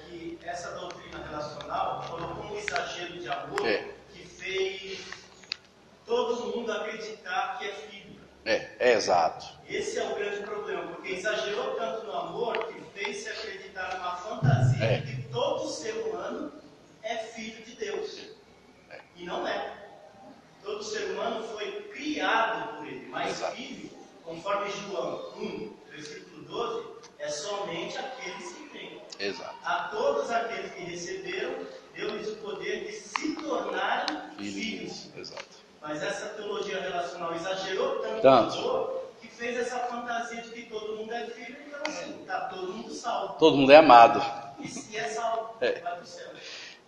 acreditar que é filho. É exato. Esse é o grande problema, porque exagerou tanto no amor que fez-se acreditar numa fantasia de que todo ser humano é filho de Deus. E não é. Todo ser humano foi criado por ele, mas filho, conforme João 1, versículo 12, é somente aqueles que têm. Exato. A todos aqueles que receberam, deu-lhes o poder de se tornarem filhos. Exato. Mas essa teologia relacional exagerou tanto no amor que fez essa fantasia de que todo mundo é filho, então assim, está todo mundo salvo. Todo mundo é amado. E é salvo, vai para o céu.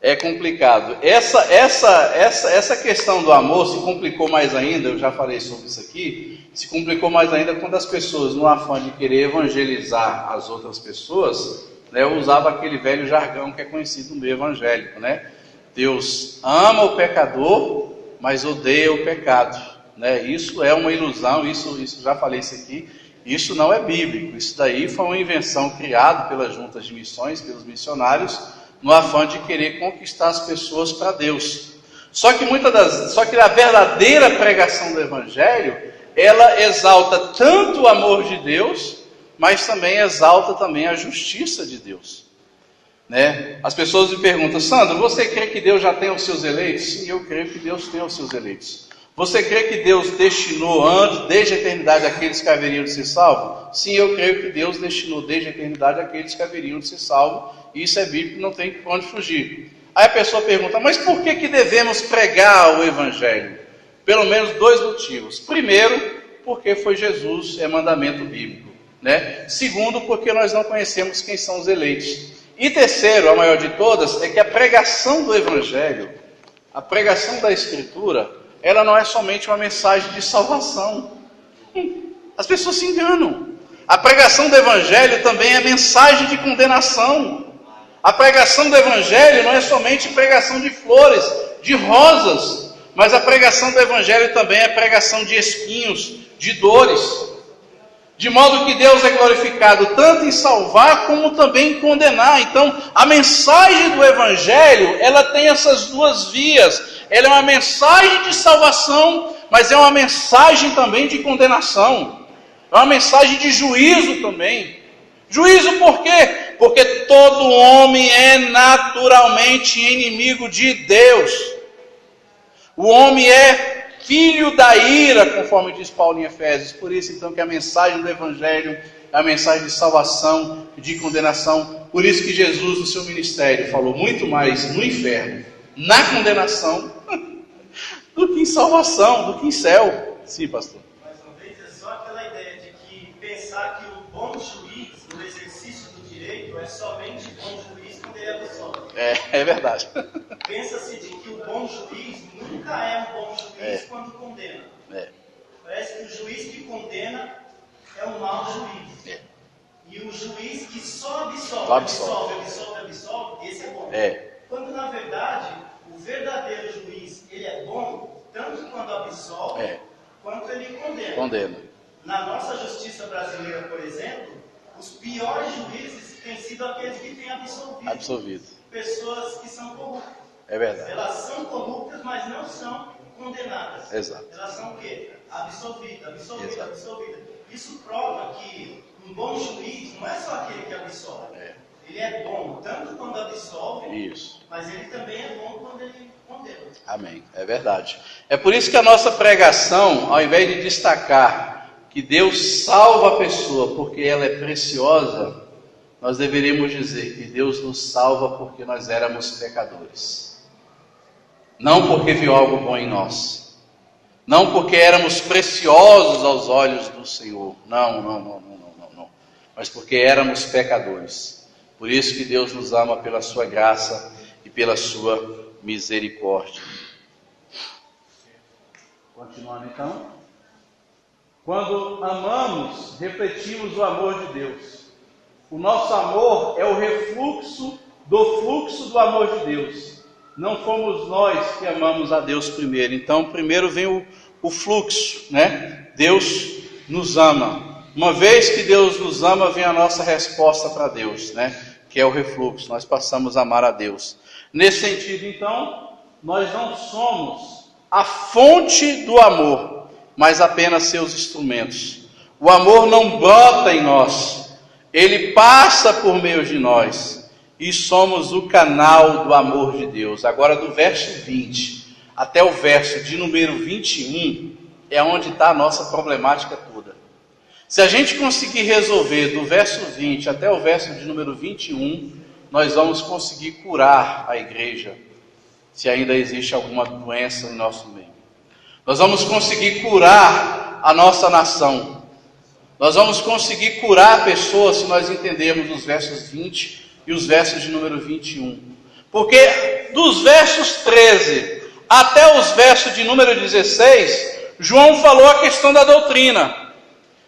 É complicado. Essa questão do amor se complicou mais ainda, eu já falei sobre isso aqui, se complicou mais ainda quando as pessoas, no afã de querer evangelizar as outras pessoas, né, usavam aquele velho jargão que é conhecido no meio evangélico, né? Deus ama o pecador, mas odeia o pecado, né? Isso é uma ilusão, isso já falei isso aqui, isso não é bíblico, isso daí foi uma invenção criada pelas juntas de missões, pelos missionários, no afã de querer conquistar as pessoas para Deus. Só que a verdadeira pregação do Evangelho, ela exalta tanto o amor de Deus, mas também exalta também a justiça de Deus. Né? As pessoas me perguntam: Sandro, você crê que Deus já tem os seus eleitos? Sim, eu creio que Deus tem os seus eleitos. Você crê que Deus destinou antes, desde a eternidade, aqueles que haveriam de ser salvos? Sim, eu creio que Deus destinou desde a eternidade aqueles que haveriam de ser salvos. Isso é bíblico, não tem para onde fugir. Aí a pessoa pergunta: mas por que devemos pregar o Evangelho? Pelo menos 2 motivos. Primeiro, porque foi Jesus, é mandamento bíblico. Né? Segundo, porque nós não conhecemos quem são os eleitos. E terceiro, a maior de todas, é que a pregação do Evangelho, a pregação da Escritura, ela não é somente uma mensagem de salvação. As pessoas se enganam. A pregação do Evangelho também é mensagem de condenação. A pregação do Evangelho não é somente pregação de flores, de rosas, mas a pregação do Evangelho também é pregação de espinhos, de dores. De modo que Deus é glorificado tanto em salvar como também em condenar. Então, a mensagem do Evangelho, ela tem essas duas vias. Ela é uma mensagem de salvação, mas é uma mensagem também de condenação. É uma mensagem de juízo também. Juízo por quê? Porque todo homem é naturalmente inimigo de Deus. O homem é filho da ira, conforme diz Paulo em Efésios. Por isso, então, que a mensagem do Evangelho é a mensagem de salvação, de condenação. Por isso que Jesus, no seu ministério, falou muito mais no inferno, na condenação, do que em salvação, do que em céu. Sim, pastor. Mais uma vez, é só aquela ideia de que pensar que o bom juiz, no exercício do direito, é somente bom juiz quando ele absolve. É verdade. Pensa-se de que o bom juiz nunca é um bom juiz quando condena. Parece que o juiz que condena é um mau juiz. E o juiz que só absolve, esse é bom. Quando na verdade, o verdadeiro juiz, ele é bom tanto quando absolve, quanto ele condena. Na nossa justiça brasileira, por exemplo, os piores juízes têm sido aqueles que têm absolvido. Pessoas que são corruptas. É verdade. Elas são corruptas, mas não são condenadas. Exato. Elas são o quê? Absolvidas. Isso prova que um bom juiz não é só aquele que absolve. Ele é bom tanto quando absolve, mas ele também é bom quando ele condena. Amém. É verdade. É por isso que a nossa pregação, ao invés de destacar que Deus salva a pessoa porque ela é preciosa, nós deveríamos dizer que Deus nos salva porque nós éramos pecadores. Não porque viu algo bom em nós. Não porque éramos preciosos aos olhos do Senhor. Não. Mas porque éramos pecadores. Por isso que Deus nos ama pela sua graça e pela sua misericórdia. Continuando então. Quando amamos, refletimos o amor de Deus. O nosso amor é o refluxo do fluxo do amor de Deus. Não fomos nós que amamos a Deus primeiro. Então, primeiro vem o fluxo, né? Deus nos ama. Uma vez que Deus nos ama, vem a nossa resposta para Deus, né? Que é o refluxo. Nós passamos a amar a Deus. Nesse sentido, então, nós não somos a fonte do amor. mas apenas seus instrumentos. O amor não brota em nós, ele passa por meio de nós, e somos o canal do amor de Deus. Agora, do verso 20 até o verso de número 21, é onde está a nossa problemática toda. Se a gente conseguir resolver do verso 20 até o verso de número 21, nós vamos conseguir curar a igreja, se ainda existe alguma doença em nosso meio. Nós vamos conseguir curar a nossa nação. Nós vamos conseguir curar pessoas se nós entendermos os versos 20 e os versos de número 21. Porque dos versos 13 até os versos de número 16, João falou a questão da doutrina.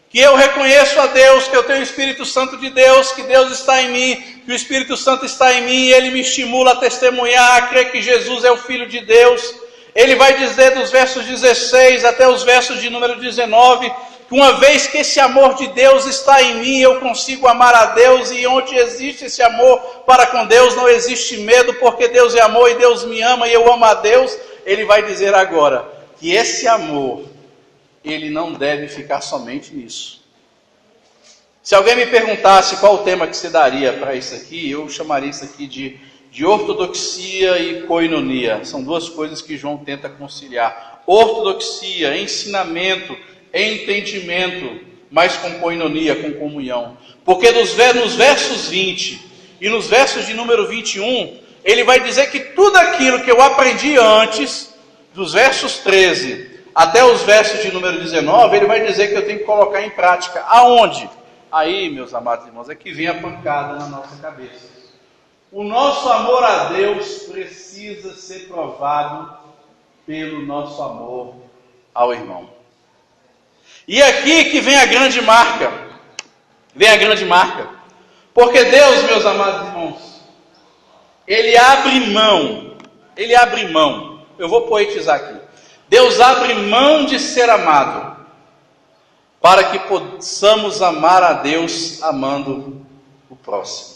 Que eu reconheço a Deus, que eu tenho o Espírito Santo de Deus, que Deus está em mim, que o Espírito Santo está em mim, e ele me estimula a testemunhar, a crer que Jesus é o Filho de Deus. Ele vai dizer dos versos 16 até os versos de número 19, que uma vez que esse amor de Deus está em mim, eu consigo amar a Deus, e onde existe esse amor para com Deus, não existe medo, porque Deus é amor e Deus me ama e eu amo a Deus. Ele vai dizer agora que esse amor, ele não deve ficar somente nisso. Se alguém me perguntasse qual o tema que você daria para isso aqui, eu chamaria isso aqui de ortodoxia e koinonia. São duas coisas que João tenta conciliar. Ortodoxia, ensinamento, entendimento, mas com koinonia, com comunhão. Porque nos versos 20 e nos versos de número 21, ele vai dizer que tudo aquilo que eu aprendi antes, dos versos 13 até os versos de número 19, ele vai dizer que eu tenho que colocar em prática. Aonde? Aí, meus amados irmãos, é que vem a pancada na nossa cabeça. O nosso amor a Deus precisa ser provado pelo nosso amor ao irmão. E aqui que vem a grande marca. Vem a grande marca. Porque Deus, meus amados irmãos, Ele abre mão. Ele abre mão. Eu vou poetizar aqui. Deus abre mão de ser amado, para que possamos amar a Deus amando o próximo.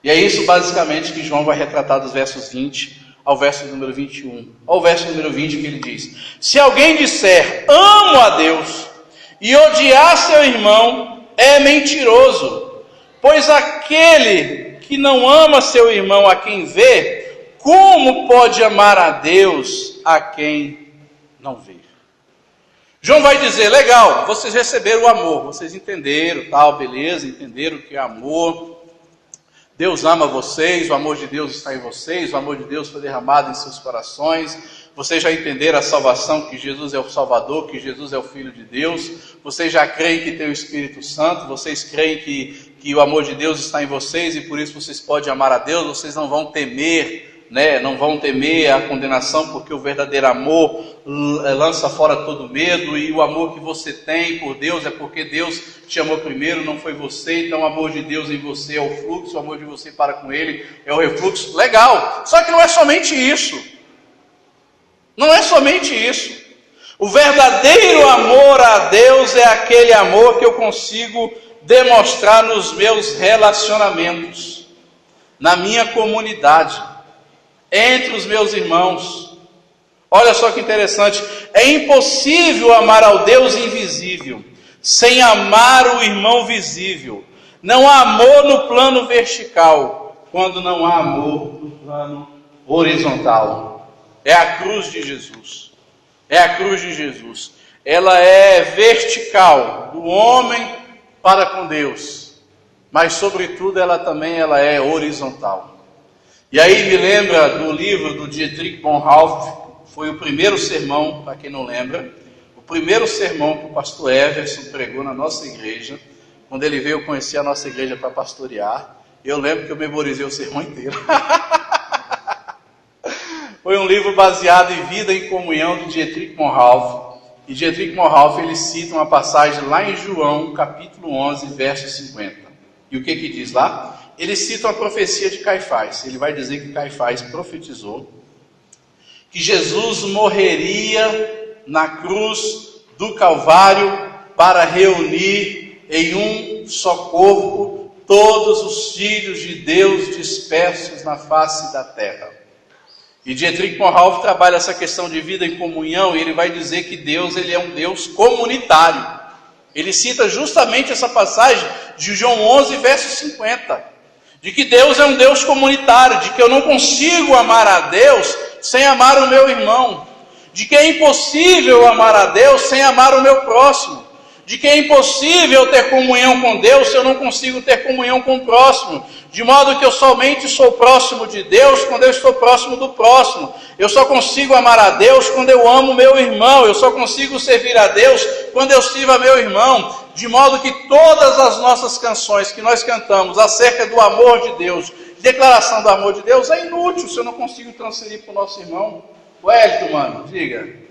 E é isso basicamente que João vai retratar dos versos 20 ao verso número 21. Ao verso número 20 que ele diz: se alguém disser, amo a Deus, e odiar seu irmão, é mentiroso. Pois aquele que não ama seu irmão a quem vê, como pode amar a Deus a quem não vê? João vai dizer, legal, vocês receberam o amor, vocês entenderam, tal, beleza, entenderam o que é amor. Deus ama vocês, o amor de Deus está em vocês, o amor de Deus foi derramado em seus corações. Vocês já entenderam a salvação, que Jesus é o Salvador, que Jesus é o Filho de Deus. Vocês já creem que tem o Espírito Santo, vocês creem que o amor de Deus está em vocês e por isso vocês podem amar a Deus. Vocês não vão temer, não vão temer a condenação, porque o verdadeiro amor lança fora todo medo, e o amor que você tem por Deus é porque Deus te amou primeiro, não foi você. Então o amor de Deus em você é o fluxo, o amor de você para com Ele é o refluxo. Legal, só que não é somente isso. Não é somente isso. O verdadeiro amor a Deus é aquele amor que eu consigo demonstrar nos meus relacionamentos, na minha comunidade, entre os meus irmãos. Olha só que interessante, é impossível amar ao Deus invisível sem amar o irmão visível. Não há amor no plano vertical quando não há amor no plano horizontal. É a cruz de Jesus. É a cruz de Jesus. Ela é vertical, do homem para com Deus, mas sobretudo ela é horizontal. E aí me lembra do livro do Dietrich Bonhoeffer. Foi o primeiro sermão, para quem não lembra, o primeiro sermão que o pastor Everson pregou na nossa igreja, quando ele veio conhecer a nossa igreja para pastorear. Eu lembro que eu memorizei o sermão inteiro. Foi um livro baseado em Vida em Comunhão, de Dietrich Bonhoeffer. E Dietrich Bonhoeffer, ele cita uma passagem lá em João, capítulo 11, verso 50. E o que diz lá? Ele cita uma profecia de Caifás. Ele vai dizer que Caifás profetizou que Jesus morreria na cruz do Calvário para reunir em um só corpo todos os filhos de Deus dispersos na face da terra. E Dietrich Bonhoeffer trabalha essa questão de vida em comunhão, e ele vai dizer que Deus, ele é um Deus comunitário. Ele cita justamente essa passagem de João 11, verso 50, de que Deus é um Deus comunitário, de que eu não consigo amar a Deus sem amar o meu irmão, de que é impossível amar a Deus sem amar o meu próximo, de que é impossível ter comunhão com Deus se eu não consigo ter comunhão com o próximo, de modo que eu somente sou próximo de Deus quando eu estou próximo do próximo. Eu só consigo amar a Deus quando eu amo meu irmão, eu só consigo servir a Deus quando eu sirvo a meu irmão, de modo que todas as nossas canções que nós cantamos acerca do amor de Deus, declaração do amor de Deus, é inútil se eu não consigo transferir para o nosso irmão. Wellington, mano, diga.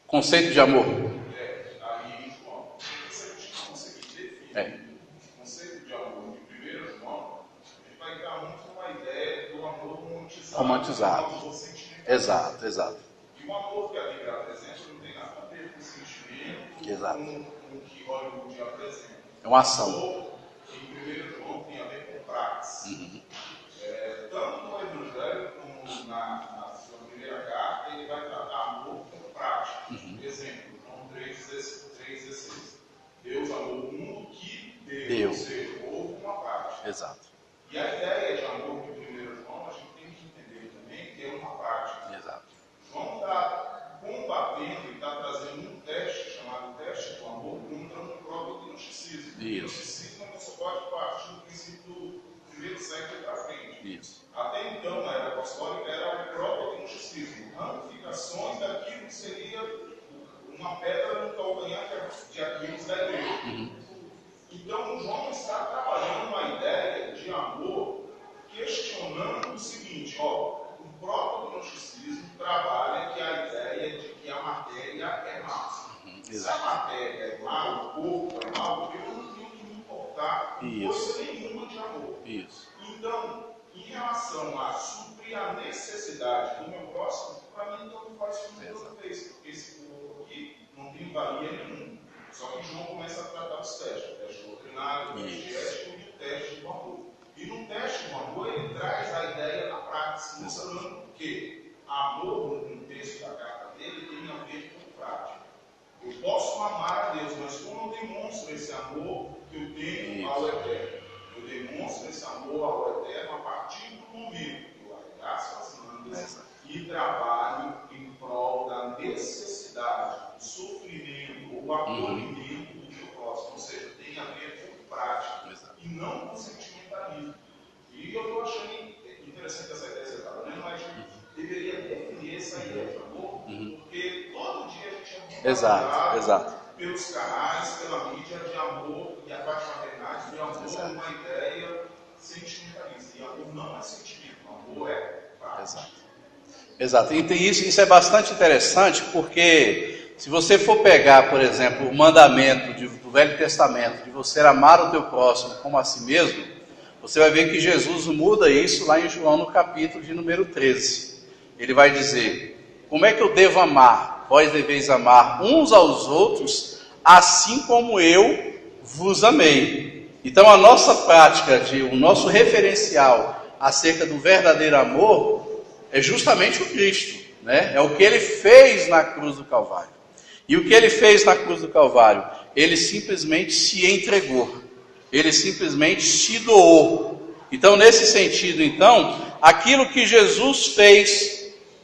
Conceito de amor. Aí, João, se a gente conseguir definir o conceito de amor de 1 João, a gente vai entrar muito numa ideia do amor romantizado. Amor sentimental. Exato. E o amor que a Bíblia apresenta não tem nada a ver com sentimento, com o que Hollywood apresenta. É uma ação. O amor em 1 João tem a ver com práticas. Tanto no Evangelho como na sua primeira carta, ele vai tratar amor como prática. Exemplo, João 3,16. Deus amou o mundo que deu. Ou seja, houve uma prática. Exato. E a ideia de amor de 1 João, a gente tem que entender também que é uma prática. Exato. João está combatendo e está trazendo um teste, chamado teste do amor, contra um próprio gnosticismo. O gnosticismo não só pode partir do princípio do primeiro século para frente. Isso. Até então, na era apostólica, era o próprio gnosticismo, ramificações daquilo que seria uma pedra no calcanhar de Aquiles da igreja. Então, João está trabalhando uma ideia de amor, questionando o seguinte: o próprio gnosticismo trabalha que a ideia de que a matéria é má. Se a matéria é má, o corpo é mau, eu não tenho que me importar com coisa nenhuma de amor. Então, em relação a suprir a necessidade do meu próximo, para mim não faz sentido outra vez, porque esse corpo aqui não tem valia nenhuma. Só que João começa a tratar os testes: o teste doutrinário, o teste ético e o teste do amor. E no teste do amor, ele traz a ideia na prática, mostrando que amor, no texto da carta dele, tem a ver com prática. Eu posso amar a Deus, mas como eu demonstro esse amor que eu tenho ao Eterno? Eu demonstro esse amor ao Eterno a partir do momento que eu arregaço as mangas e trabalho em prol da necessidade, do sofrimento ou acolhimento do meu próximo. Ou seja, tem a ver com prática e não com sentimentalismo. E eu estou achando interessante essa ideia que você está falando, mas deveria definir essa ideia de amor, porque todo dia a gente é Exato. pelos canais, pela mídia, de amor e a parte maternidade, de amor é uma ideia sentimentalista. E amor não é sentimento, amor é prática. Exato. E isso é bastante interessante, porque se você for pegar, por exemplo, o mandamento do Velho Testamento, de você amar o teu próximo como a si mesmo, você vai ver que Jesus muda isso lá em João, no capítulo de número 13. Ele vai dizer: como é que eu devo amar? Vós deveis amar uns aos outros, assim como eu vos amei. Então a nossa prática, o nosso referencial acerca do verdadeiro amor é justamente o Cristo, né? É o que ele fez na cruz do Calvário. E o que ele fez na cruz do Calvário? Ele simplesmente se entregou. Ele simplesmente se doou. Então, nesse sentido, aquilo que Jesus fez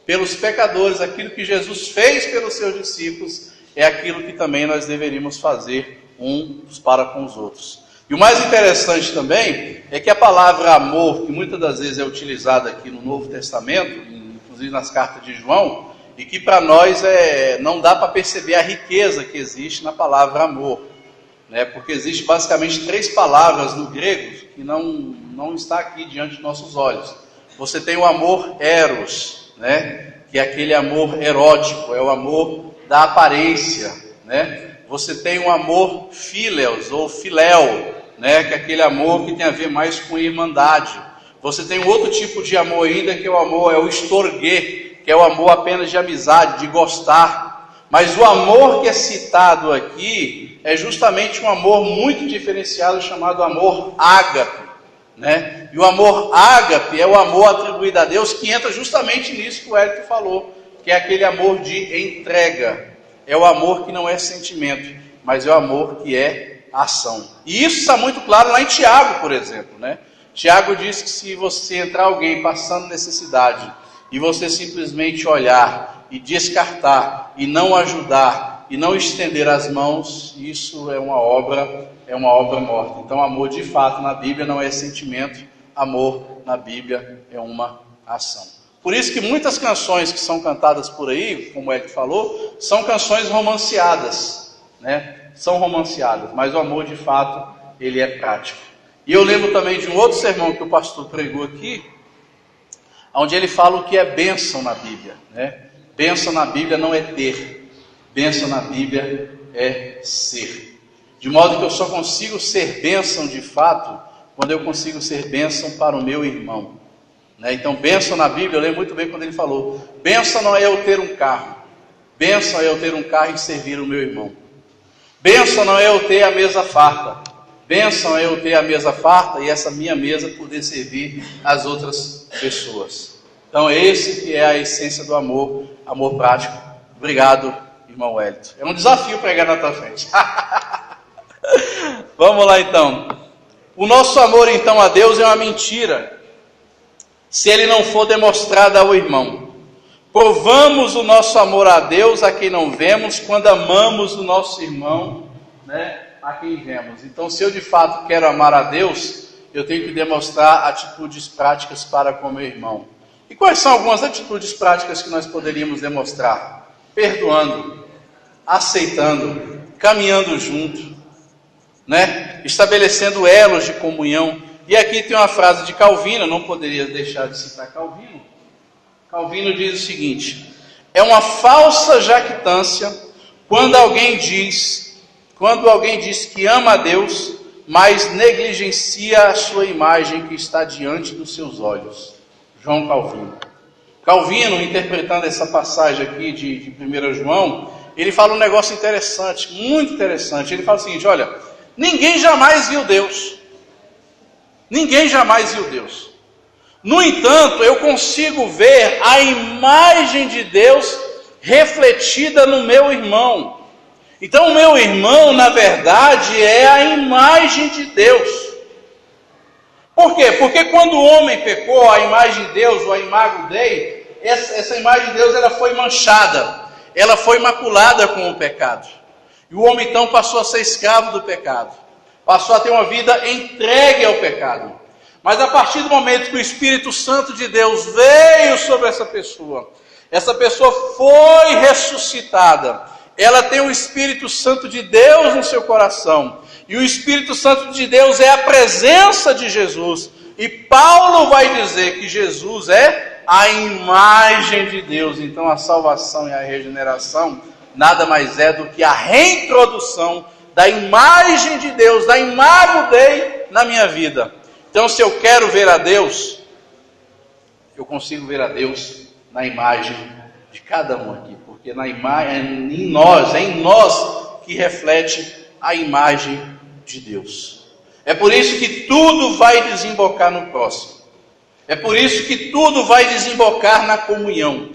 pelos pecadores, aquilo que Jesus fez pelos seus discípulos, é aquilo que também nós deveríamos fazer uns para com os outros. E o mais interessante também é que a palavra amor, que muitas das vezes é utilizada aqui no Novo Testamento, inclusive nas cartas de João, e que para nós não dá para perceber a riqueza que existe na palavra amor, né? Porque existe basicamente 3 palavras no grego que não está aqui diante de nossos olhos. Você tem o amor eros, né? Que é aquele amor erótico, é o amor da aparência, né? Você tem o amor phileos ou filéu, né? Que é aquele amor que tem a ver mais com irmandade. Você tem outro tipo de amor ainda, que é o amor, é o storge, que é o amor apenas de amizade, de gostar. Mas o amor que é citado aqui é justamente um amor muito diferenciado, chamado amor ágape, né? E o amor ágape é o amor atribuído a Deus, que entra justamente nisso que o Hélio falou, que é aquele amor de entrega. É o amor que não é sentimento, mas é o amor que é ação. E isso está muito claro lá em Tiago, por exemplo, né? Tiago diz que se você entrar alguém passando necessidade e você simplesmente olhar e descartar e não ajudar e não estender as mãos, isso é uma obra morta. Então, amor de fato na Bíblia não é sentimento, amor na Bíblia é uma ação. Por isso que muitas canções que são cantadas por aí, como ele falou, são canções romanceadas, né? São romanceadas, mas o amor de fato, ele é prático. E eu lembro também de um outro sermão que o pastor pregou aqui, onde ele fala o que é bênção na Bíblia, né? Bênção na Bíblia não é ter, bênção na Bíblia é ser. De modo que eu só consigo ser bênção de fato quando eu consigo ser bênção para o meu irmão, né? Então, bênção na Bíblia, eu lembro muito bem quando ele falou: bênção não é eu ter um carro, bênção é eu ter um carro e servir o meu irmão. Bênção não é eu ter a mesa farta, bênção é eu ter a mesa farta e essa minha mesa poder servir as outras pessoas. Então, esse que é a essência do amor, amor prático. Obrigado, irmão Wellington. É um desafio pregar na tua frente. Vamos lá então. O nosso amor então a Deus é uma mentira, se ele não for demonstrado ao irmão. Provamos o nosso amor a Deus a quem não vemos, quando amamos o nosso irmão, né, a quem vemos. Então, se eu de fato quero amar a Deus, eu tenho que demonstrar atitudes práticas para com meu irmão. E quais são algumas atitudes práticas que nós poderíamos demonstrar? Perdoando, aceitando, caminhando junto, né? Estabelecendo elos de comunhão. E aqui tem uma frase de Calvino, não poderia deixar de citar Calvino. Calvino diz o seguinte: é uma falsa jactância quando alguém diz que ama a Deus, mas negligencia a sua imagem que está diante dos seus olhos. João Calvino. Calvino, interpretando essa passagem aqui de 1 João, ele fala um negócio interessante, muito interessante. Ele fala o seguinte: olha, ninguém jamais viu Deus. Ninguém jamais viu Deus. No entanto, eu consigo ver a imagem de Deus refletida no meu irmão. Então, o meu irmão, na verdade, é a imagem de Deus. Por quê? Porque quando o homem pecou, a imagem de Deus, ou a imago Dei, essa imagem de Deus ela foi manchada, ela foi maculada com o pecado. E o homem então passou a ser escravo do pecado, passou a ter uma vida entregue ao pecado. Mas a partir do momento que o Espírito Santo de Deus veio sobre essa pessoa foi ressuscitada, ela tem o Espírito Santo de Deus no seu coração. E o Espírito Santo de Deus é a presença de Jesus. E Paulo vai dizer que Jesus é a imagem de Deus. Então a salvação e a regeneração nada mais é do que a reintrodução da imagem de Deus, da imago Dei na minha vida. Então, se eu quero ver a Deus, eu consigo ver a Deus na imagem de cada um aqui. Porque na imagem, é em nós que reflete a imagem de Deus. É por isso que tudo vai desembocar no próximo. É por isso que tudo vai desembocar na comunhão.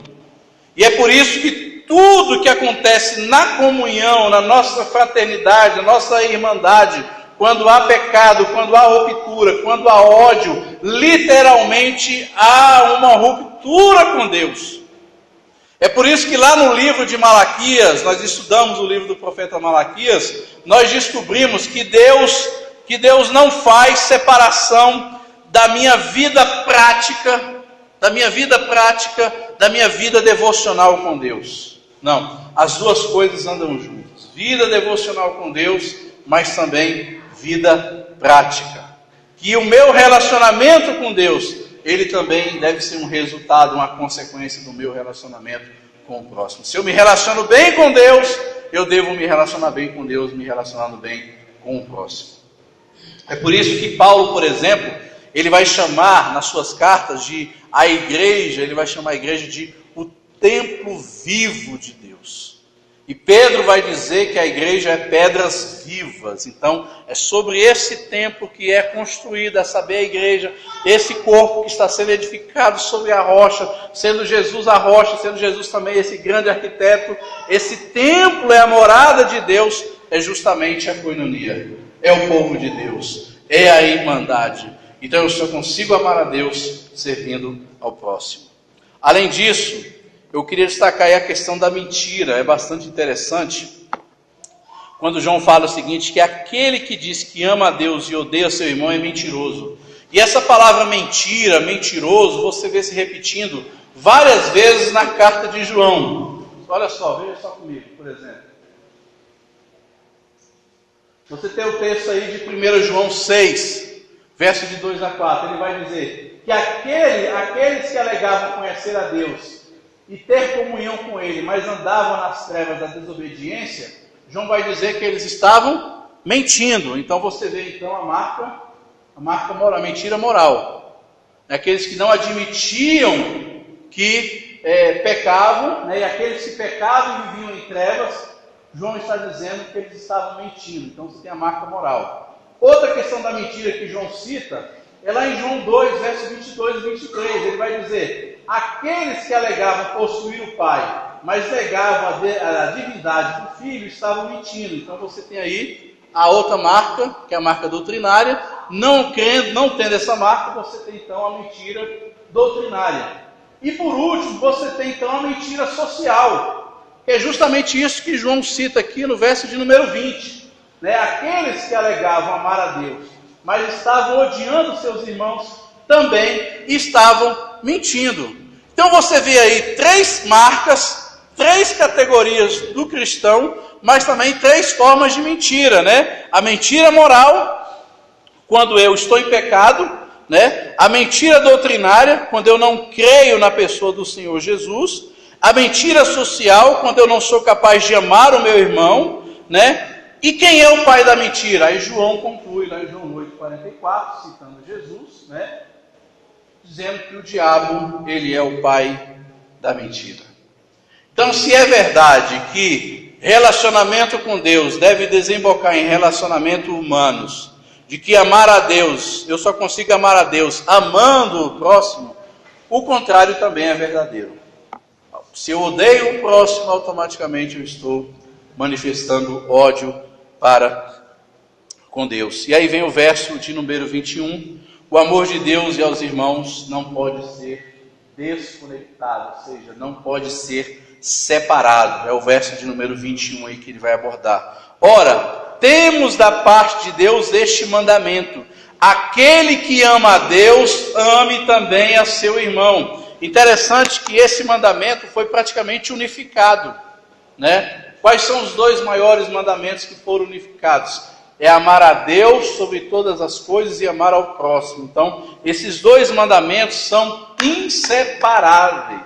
E é por isso que tudo que acontece na comunhão, na nossa fraternidade, na nossa irmandade, quando há pecado, quando há ruptura, quando há ódio, literalmente há uma ruptura com Deus. É por isso que lá no livro de Malaquias, nós estudamos o livro do profeta Malaquias, nós descobrimos que Deus não faz separação da minha vida prática, da minha vida devocional com Deus. Não, as duas coisas andam juntas. Vida devocional com Deus, mas também vida prática. Que o meu relacionamento com Deus, ele também deve ser um resultado, uma consequência do meu relacionamento com o próximo. Se eu me relaciono bem com Deus, eu devo me relacionar bem com Deus, me relacionando bem com o próximo. É por isso que Paulo, por exemplo, ele vai chamar nas suas cartas a igreja, ele vai chamar a igreja de o templo vivo de Deus. E Pedro vai dizer que a igreja é pedras vivas. Então, é sobre esse templo que é construída, a saber, a igreja, esse corpo que está sendo edificado sobre a rocha, sendo Jesus a rocha, sendo Jesus também esse grande arquiteto. Esse templo é a morada de Deus, é justamente a coinonia, é o povo de Deus, é a irmandade. Então, eu só consigo amar a Deus servindo ao próximo. Além disso, eu queria destacar aí a questão da mentira. É bastante interessante quando João fala o seguinte, que aquele que diz que ama a Deus e odeia seu irmão é mentiroso. E essa palavra mentira, mentiroso, você vê se repetindo várias vezes na carta de João. Olha só, veja só comigo, por exemplo. Você tem o texto aí de 1 João 6, verso de 2 a 4. Ele vai dizer que aqueles que alegavam conhecer a Deus e ter comunhão com Ele, mas andavam nas trevas da desobediência, João vai dizer que eles estavam mentindo. Então você vê então a marca moral, a mentira moral. Aqueles que não admitiam que pecavam, né, e aqueles que pecavam e viviam em trevas, João está dizendo que eles estavam mentindo. Então você tem a marca moral. Outra questão da mentira que João cita é lá em João 2, versos 22 e 23. Ele vai dizer: aqueles que alegavam possuir o Pai, mas negavam a divindade do Filho, estavam mentindo. Então você tem aí a outra marca, que é a marca doutrinária. Não tendo essa marca, você tem então a mentira doutrinária. E por último, você tem então a mentira social, que é justamente isso que João cita aqui no verso de número 20. Né? Aqueles que alegavam amar a Deus, mas estavam odiando seus irmãos, também estavam mentindo. Então você vê aí 3 marcas, 3 categorias do cristão, mas também 3 formas de mentira, né? A mentira moral, quando eu estou em pecado, né? A mentira doutrinária, quando eu não creio na pessoa do Senhor Jesus. A mentira social, quando eu não sou capaz de amar o meu irmão, né? E quem é o pai da mentira? Aí João conclui lá em João 8,44, citando Jesus, né? Dizendo que o diabo, ele é o pai da mentira. Então, se é verdade que relacionamento com Deus deve desembocar em relacionamentos humanos, de que amar a Deus, eu só consigo amar a Deus amando o próximo, o contrário também é verdadeiro. Se eu odeio o próximo, automaticamente eu estou manifestando ódio para com Deus. E aí vem o verso de número 21. O amor de Deus e aos irmãos não pode ser desconectado, ou seja, não pode ser separado. É o verso de número 21 aí que ele vai abordar. Ora, temos da parte de Deus este mandamento: aquele que ama a Deus, ame também a seu irmão. Interessante que esse mandamento foi praticamente unificado, né? Quais são os 2 maiores mandamentos que foram unificados? É amar a Deus sobre todas as coisas e amar ao próximo. Então, esses 2 mandamentos são inseparáveis.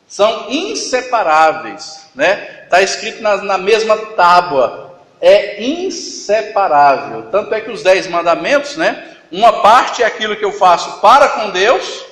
São inseparáveis, né? Está escrito na mesma tábua. É inseparável. Tanto é que os 10 mandamentos, né? Uma parte é aquilo que eu faço para com Deus,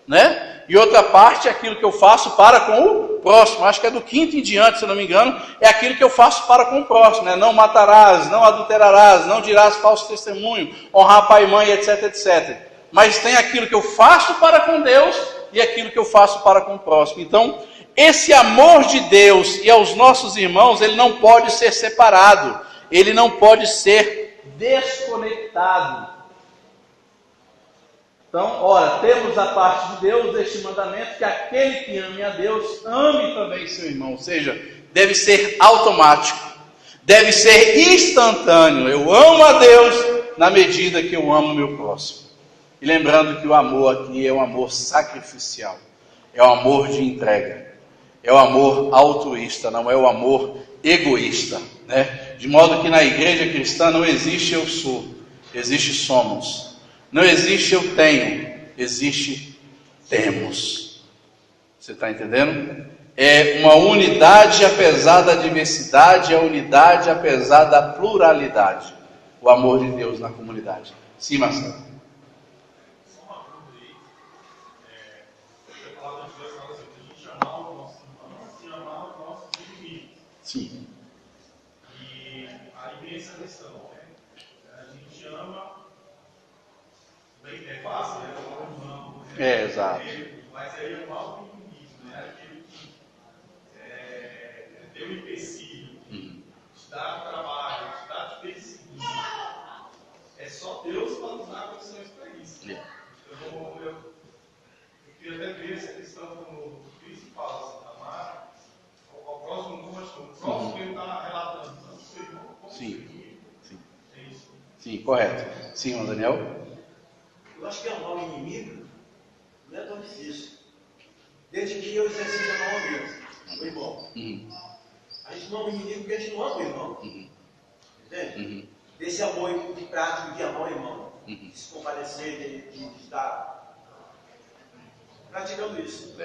né? E outra parte é aquilo que eu faço para com o próximo. Acho que é do 5º em diante, se eu não me engano, é aquilo que eu faço para com o próximo, né? Não matarás, não adulterarás, não dirás falso testemunho, honrar pai e mãe, etc, etc. Mas tem aquilo que eu faço para com Deus e aquilo que eu faço para com o próximo. Então, esse amor de Deus e aos nossos irmãos, ele não pode ser separado, ele não pode ser desconectado. Então, ora, temos da parte de Deus este mandamento, que aquele que ame a Deus, ame também seu irmão. Ou seja, deve ser automático, deve ser instantâneo. Eu amo a Deus na medida que eu amo o meu próximo. E lembrando que o amor aqui é um amor sacrificial, é um amor de entrega, é o amor altruísta, não é o amor egoísta, né? De modo que na igreja cristã não existe eu sou, existe somos. Não existe eu tenho, existe temos. Você está entendendo? É uma unidade apesar da diversidade, é unidade apesar da pluralidade. O amor de Deus na comunidade. Sim, Marcelo. Só uma dúvida aí. A palavra de Deus fala assim: a gente amar os nossos irmãos e amar os nossos inimigos. Sim. fácil, né? Não, Exato. mas aí é o mal do inimigo, né? Aquilo que deu empecilho, te dá trabalho, te dá perseguido. É só Deus para nos dar condições para isso. Eu queria até ver essa questão como o Cristo fala assim, amar ao próximo como o próximo ele está relatando. Não sei como. Sim. É isso. Sim, correto. Sim, irmão Daniel? Eu acho que amar o inimigo não é tão difícil. Desde que eu exercite amar o Deus, o irmão. A gente não ama o inimigo porque a gente não ama o irmão. Entende? Desse amor de prática de amar o irmão. De se compadecer, de estar praticando isso.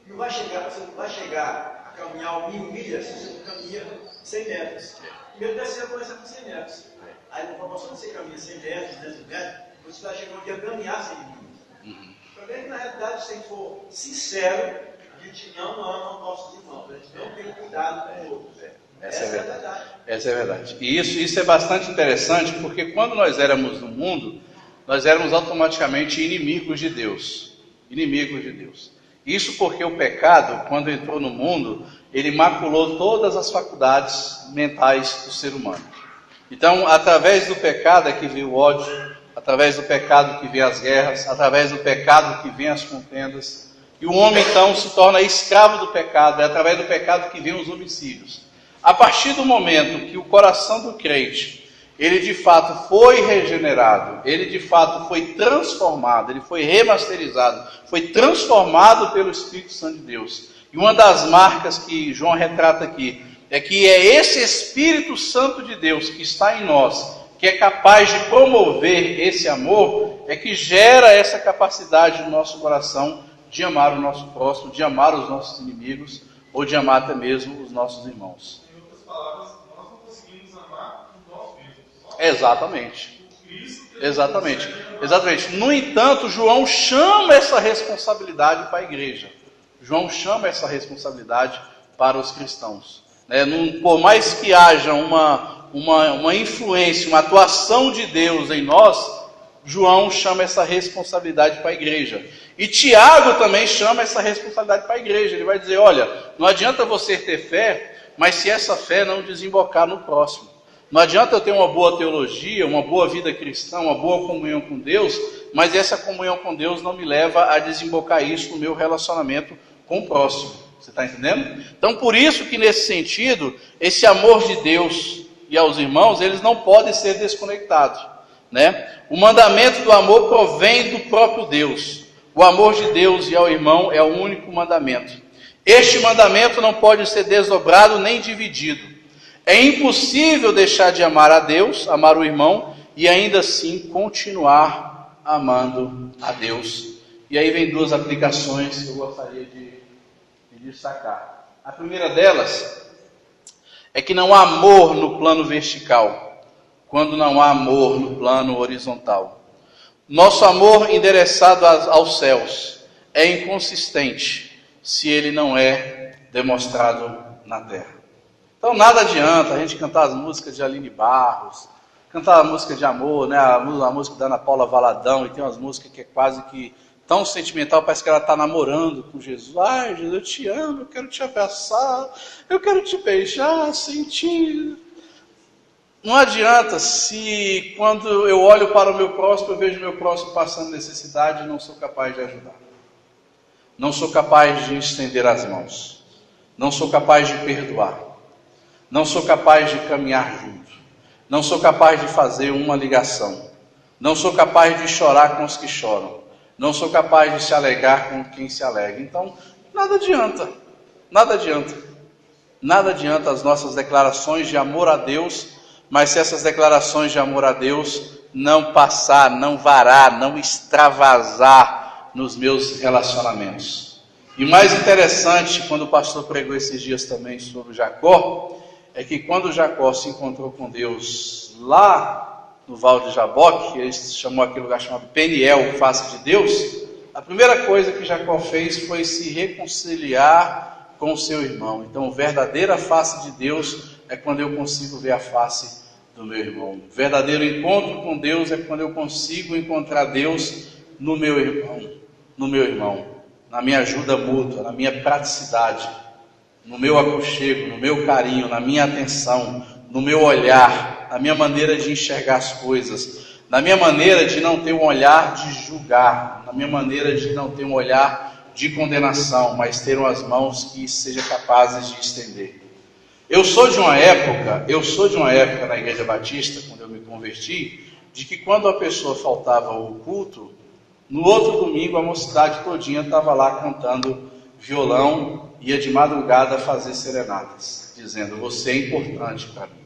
Não vai chegar, você não vai chegar a caminhar 1000 milhas se você caminha 100 metros. Primeiro deve ser começar com 100 metros. Aí, na proporção que você caminha 100 metros, 200 metros, você vai chegar um dia a caminhar 100 milhas. O problema é que, na realidade, se a gente for sincero, a gente não ama nossos irmãos. A gente não tem cuidado com o outro. Essa é a verdade. Essa é a verdade. E isso é bastante interessante, porque quando nós éramos no mundo, nós éramos automaticamente inimigos de Deus. Inimigos de Deus. Isso porque o pecado, quando entrou no mundo, ele maculou todas as faculdades mentais do ser humano. Então, através do pecado é que veio o ódio, através do pecado que vem as guerras, através do pecado que vem as contendas. E o homem, então, se torna escravo do pecado, é através do pecado que vem os homicídios. A partir do momento que o coração do crente, ele de fato foi regenerado, ele de fato foi transformado, ele foi remasterizado, foi transformado pelo Espírito Santo de Deus. E uma das marcas que João retrata aqui é que é esse Espírito Santo de Deus que está em nós, que é capaz de promover esse amor, é que gera essa capacidade no nosso coração de amar o nosso próximo, de amar os nossos inimigos, ou de amar até mesmo os nossos irmãos. Em outras palavras, nós não conseguimos amar nós mesmos. Exatamente. Exatamente. No entanto, João chama essa responsabilidade para a igreja. João chama essa responsabilidade para os cristãos. Por mais que haja uma influência, uma atuação de Deus em nós, João chama essa responsabilidade para a igreja. E Tiago também chama essa responsabilidade para a igreja. Ele vai dizer, olha, não adianta você ter fé, mas se essa fé não desembocar no próximo. Não adianta eu ter uma boa teologia, uma boa vida cristã, uma boa comunhão com Deus, mas essa comunhão com Deus não me leva a desembocar isso no meu relacionamento com o próximo. Você está entendendo? Então, por isso que nesse sentido, esse amor de Deus e aos irmãos, eles não podem ser desconectados. O mandamento do amor provém do próprio Deus. O amor de Deus e ao irmão é o único mandamento. Este mandamento não pode ser desdobrado nem dividido. É impossível deixar de amar a Deus, amar o irmão, e ainda assim continuar amando a Deus. E aí vem duas aplicações que eu gostaria de destacar. A primeira delas é que não há amor no plano vertical, quando não há amor no plano horizontal. Nosso amor endereçado aos céus é inconsistente se ele não é demonstrado na terra. Então nada adianta a gente cantar as músicas de Aline Barros, cantar a música de amor, a música da Ana Paula Valadão, e tem umas músicas que é quase que tão sentimental, parece que ela está namorando com Jesus. Ai, Jesus, eu te amo, eu quero te abraçar, eu quero te beijar, sentir. Não adianta se quando eu olho para o meu próximo, eu vejo o meu próximo passando necessidade e não sou capaz de ajudar. Não sou capaz de estender as mãos. Não sou capaz de perdoar. Não sou capaz de caminhar junto. Não sou capaz de fazer uma ligação. Não sou capaz de chorar com os que choram. Não sou capaz de se alegrar com quem se alegra. Então, nada adianta. Nada adianta. Nada adianta as nossas declarações de amor a Deus, mas se essas declarações de amor a Deus não passar, não varar, não extravasar nos meus relacionamentos. E o mais interessante, quando o pastor pregou esses dias também sobre Jacó, é que quando Jacó se encontrou com Deus lá no Vale de Jaboque, ele chamou aquele lugar chamado Peniel, face de Deus, a primeira coisa que Jacó fez foi se reconciliar com o seu irmão. Então, a verdadeira face de Deus é quando eu consigo ver a face do meu irmão. O verdadeiro encontro com Deus é quando eu consigo encontrar Deus no meu irmão, na minha ajuda mútua, na minha praticidade, no meu aconchego, no meu carinho, na minha atenção, no meu olhar, na minha maneira de enxergar as coisas, na minha maneira de não ter um olhar de julgar, na minha maneira de não ter um olhar de condenação, mas ter umas mãos que sejam capazes de estender. Eu sou de uma época na Igreja Batista, quando eu me converti, de que quando a pessoa faltava ao culto, no outro domingo a mocidade todinha estava lá cantando violão, ia de madrugada fazer serenatas, dizendo: você é importante para mim,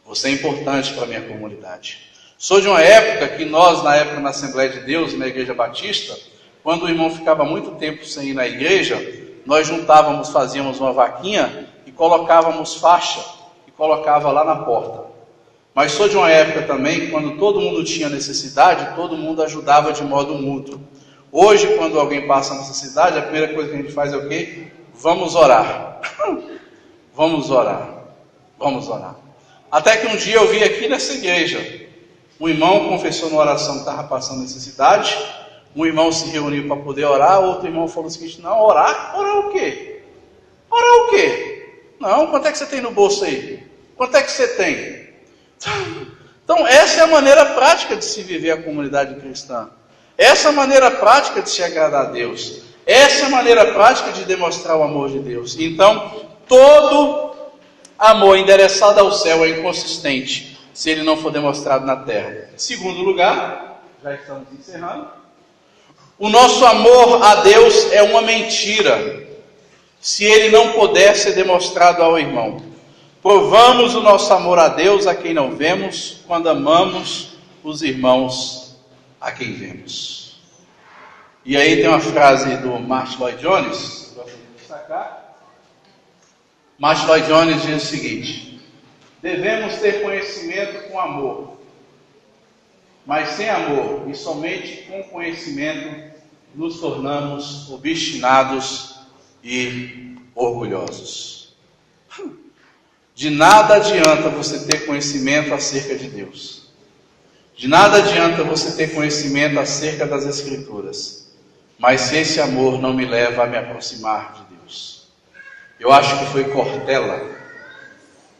você é importante para a minha comunidade. Sou de uma época que nós, na Assembleia de Deus, na Igreja Batista, quando o irmão ficava muito tempo sem ir na igreja, nós juntávamos, fazíamos uma vaquinha e colocávamos faixa e colocava lá na porta. Mas sou de uma época também, quando todo mundo tinha necessidade, todo mundo ajudava de modo mútuo. Hoje, quando alguém passa necessidade, a primeira coisa que a gente faz é o quê? Vamos orar. Vamos orar. Vamos orar. Até que um dia eu vi aqui nessa igreja, um irmão confessou numa oração que estava passando necessidade, um irmão se reuniu para poder orar, outro irmão falou o seguinte: não, orar? Orar o quê? Orar o quê? Não, quanto é que você tem no bolso aí? Quanto é que você tem? Então essa é a maneira prática de se viver a comunidade cristã. Essa é a maneira prática de se agradar a Deus. Essa é a maneira prática de demonstrar o amor de Deus. Então, todo amor endereçado ao céu é inconsistente se ele não for demonstrado na terra. Em segundo lugar, já estamos encerrando, o nosso amor a Deus é uma mentira se ele não puder ser demonstrado ao irmão. Provamos o nosso amor a Deus a quem não vemos, quando amamos os irmãos a quem vemos. E aí tem uma frase do Martin Lloyd Jones, gosto de destacar. Martin Lloyd Jones diz o seguinte: devemos ter conhecimento com amor, mas sem amor e somente com conhecimento nos tornamos obstinados e orgulhosos. De nada adianta você ter conhecimento acerca de Deus. De nada adianta você ter conhecimento acerca das Escrituras, mas se esse amor não me leva a me aproximar de Deus. Eu acho que foi Cortella,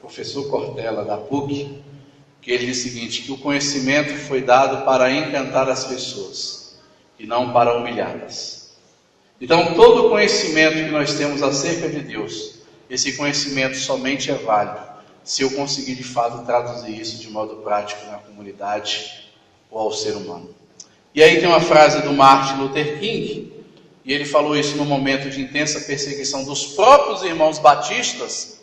professor Cortella da PUC, que ele diz o seguinte: que o conhecimento foi dado para encantar as pessoas e não para humilhá-las. Então todo conhecimento que nós temos acerca de Deus, esse conhecimento somente é válido se eu conseguir de fato traduzir isso de modo prático na comunidade ou ao ser humano. E aí tem uma frase do Martin Luther King, e ele falou isso no momento de intensa perseguição dos próprios irmãos batistas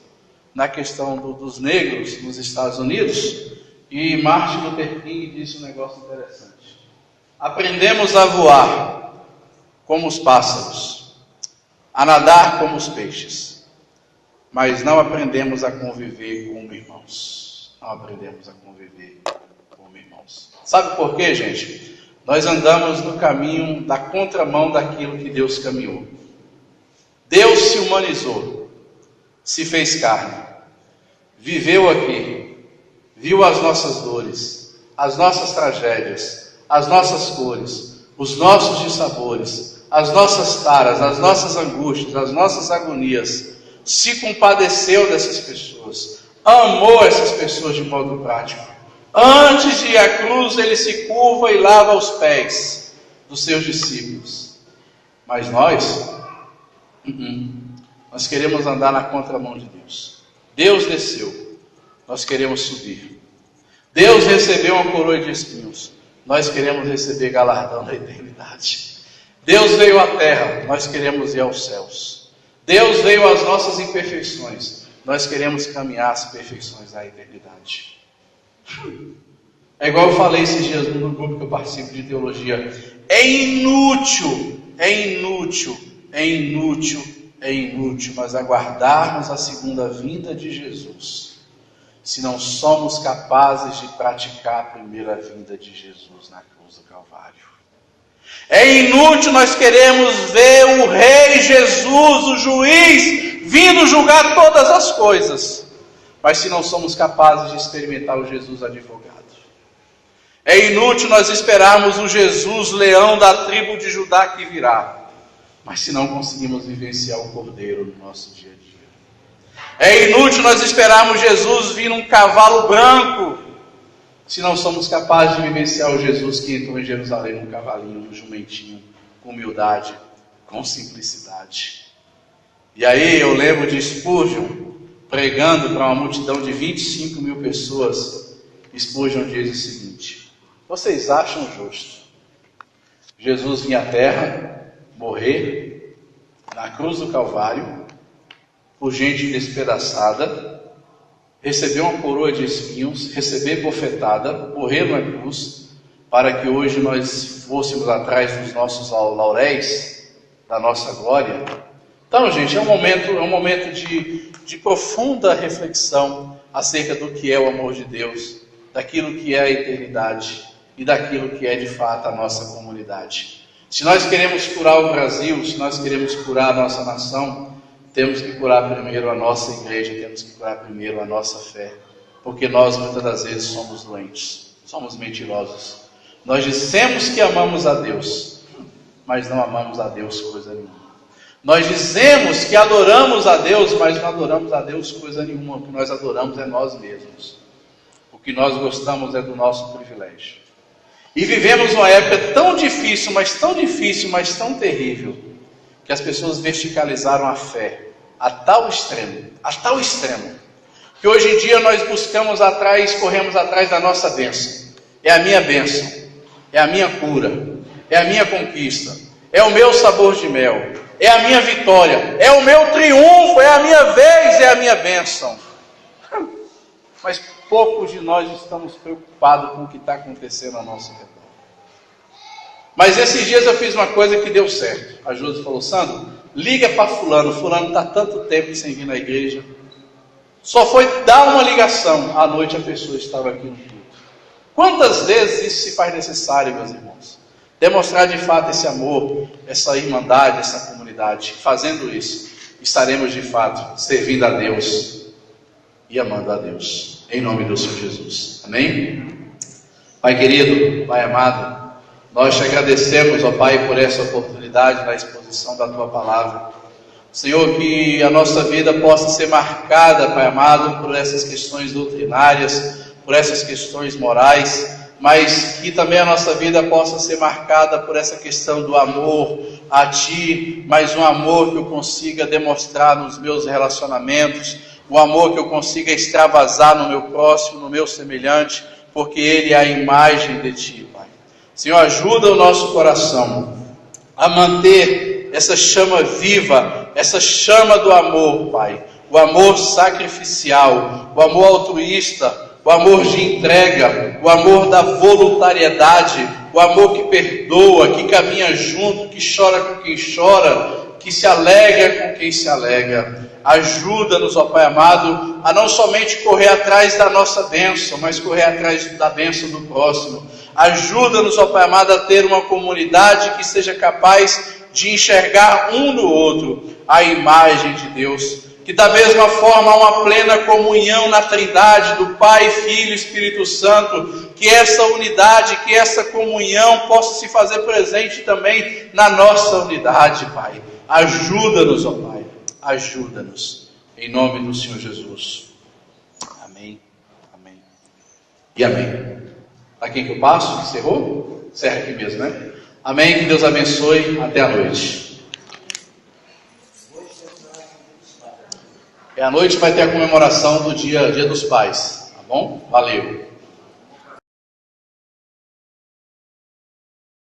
na questão dos negros nos Estados Unidos. E Martin Luther King disse um negócio interessante: aprendemos a voar como os pássaros, a nadar como os peixes, mas não aprendemos a conviver como irmãos. Não aprendemos a conviver como irmãos. Sabe por quê, gente? Nós andamos no caminho da contramão daquilo que Deus caminhou. Deus se humanizou, se fez carne, viveu aqui, viu as nossas dores, as nossas tragédias, as nossas cores, os nossos dissabores, as nossas taras, as nossas angústias, as nossas agonias, se compadeceu dessas pessoas, amou essas pessoas de modo prático. Antes de ir à cruz, ele se curva e lava os pés dos seus discípulos. Mas nós queremos andar na contramão de Deus. Deus desceu, nós queremos subir. Deus recebeu uma coroa de espinhos, nós queremos receber galardão da eternidade. Deus veio à terra, nós queremos ir aos céus. Deus veio às nossas imperfeições, nós queremos caminhar às perfeições da eternidade. É igual eu falei esses dias no grupo que eu participo de teologia: é inútil nós aguardarmos a segunda vinda de Jesus, se não somos capazes de praticar a primeira vinda de Jesus na cruz do Calvário. É inútil nós queremos ver o Rei Jesus, o juiz, vindo julgar todas as coisas, mas se não somos capazes de experimentar o Jesus advogado. É inútil nós esperarmos o Jesus, leão da tribo de Judá que virá, mas se não conseguimos vivenciar o Cordeiro no nosso dia a dia. É inútil nós esperarmos Jesus vir num cavalo branco, se não somos capazes de vivenciar o Jesus que entrou em Jerusalém num cavalinho, num jumentinho, com humildade, com simplicidade. E aí eu lembro de Spurgeon pregando para uma multidão de 25 mil pessoas. Spurgeon diz o seguinte: vocês acham justo Jesus vir à terra, morrer na cruz do Calvário, por gente despedaçada, receber uma coroa de espinhos, receber bofetada, morrer na cruz, para que hoje nós fôssemos atrás dos nossos lauréis, da nossa glória? Então, gente, é um momento de profunda reflexão acerca do que é o amor de Deus, daquilo que é a eternidade e daquilo que é de fato a nossa comunidade. Se nós queremos curar o Brasil, se nós queremos curar a nossa nação, temos que curar primeiro a nossa igreja, temos que curar primeiro a nossa fé, porque nós muitas das vezes somos doentes, somos mentirosos. Nós dizemos que amamos a Deus, mas não amamos a Deus coisa nenhuma. Nós dizemos que adoramos a Deus, mas não adoramos a Deus coisa nenhuma. O que nós adoramos é nós mesmos. O que nós gostamos é do nosso privilégio. E vivemos uma época tão difícil, mas tão terrível, que as pessoas verticalizaram a fé a tal extremo, que hoje em dia nós corremos atrás da nossa bênção. É a minha bênção, é a minha cura, é a minha conquista, é o meu sabor de mel, é a minha vitória, é o meu triunfo, é a minha vez, é a minha bênção. Mas poucos de nós estamos preocupados com o que está acontecendo ao nosso redor. Mas esses dias eu fiz uma coisa que deu certo. A Josi falou: Sandro, liga para fulano está tanto tempo sem vir na igreja. Só foi dar uma ligação, à noite a pessoa estava aqui no culto. Quantas vezes isso se faz necessário, meus irmãos? Demonstrar de fato esse amor, essa irmandade, essa comunidade. Fazendo isso, estaremos de fato servindo a Deus e amando a Deus, em nome do Senhor Jesus. Amém? Pai querido, Pai amado, nós te agradecemos, ó Pai, por essa oportunidade na exposição da Tua Palavra. Senhor, que a nossa vida possa ser marcada, Pai amado, por essas questões doutrinárias, por essas questões morais, mas que também a nossa vida possa ser marcada por essa questão do amor a Ti, mas um amor que eu consiga demonstrar nos meus relacionamentos, um amor que eu consiga extravasar no meu próximo, no meu semelhante, porque ele é a imagem de Ti, Pai. Senhor, ajuda o nosso coração a manter essa chama viva, essa chama do amor, Pai. O amor sacrificial, o amor altruísta, o amor de entrega, o amor da voluntariedade, o amor que perdoa, que caminha junto, que chora com quem chora, que se alegra com quem se alegra. Ajuda-nos, ó Pai amado, a não somente correr atrás da nossa bênção, mas correr atrás da bênção do próximo. Ajuda-nos, ó Pai amado, a ter uma comunidade que seja capaz de enxergar um no outro a imagem de Deus. Que da mesma forma há uma plena comunhão na Trindade do Pai, Filho e Espírito Santo, que essa unidade, que essa comunhão possa se fazer presente também na nossa unidade, Pai. Ajuda-nos, ó Pai, ajuda-nos, em nome do Senhor Jesus. Amém, amém e amém. Para quem que eu passo? Encerrou? Encerra aqui mesmo, né? Amém, que Deus abençoe, até a noite. E à noite vai ter a comemoração do dia dos Pais, tá bom? Valeu!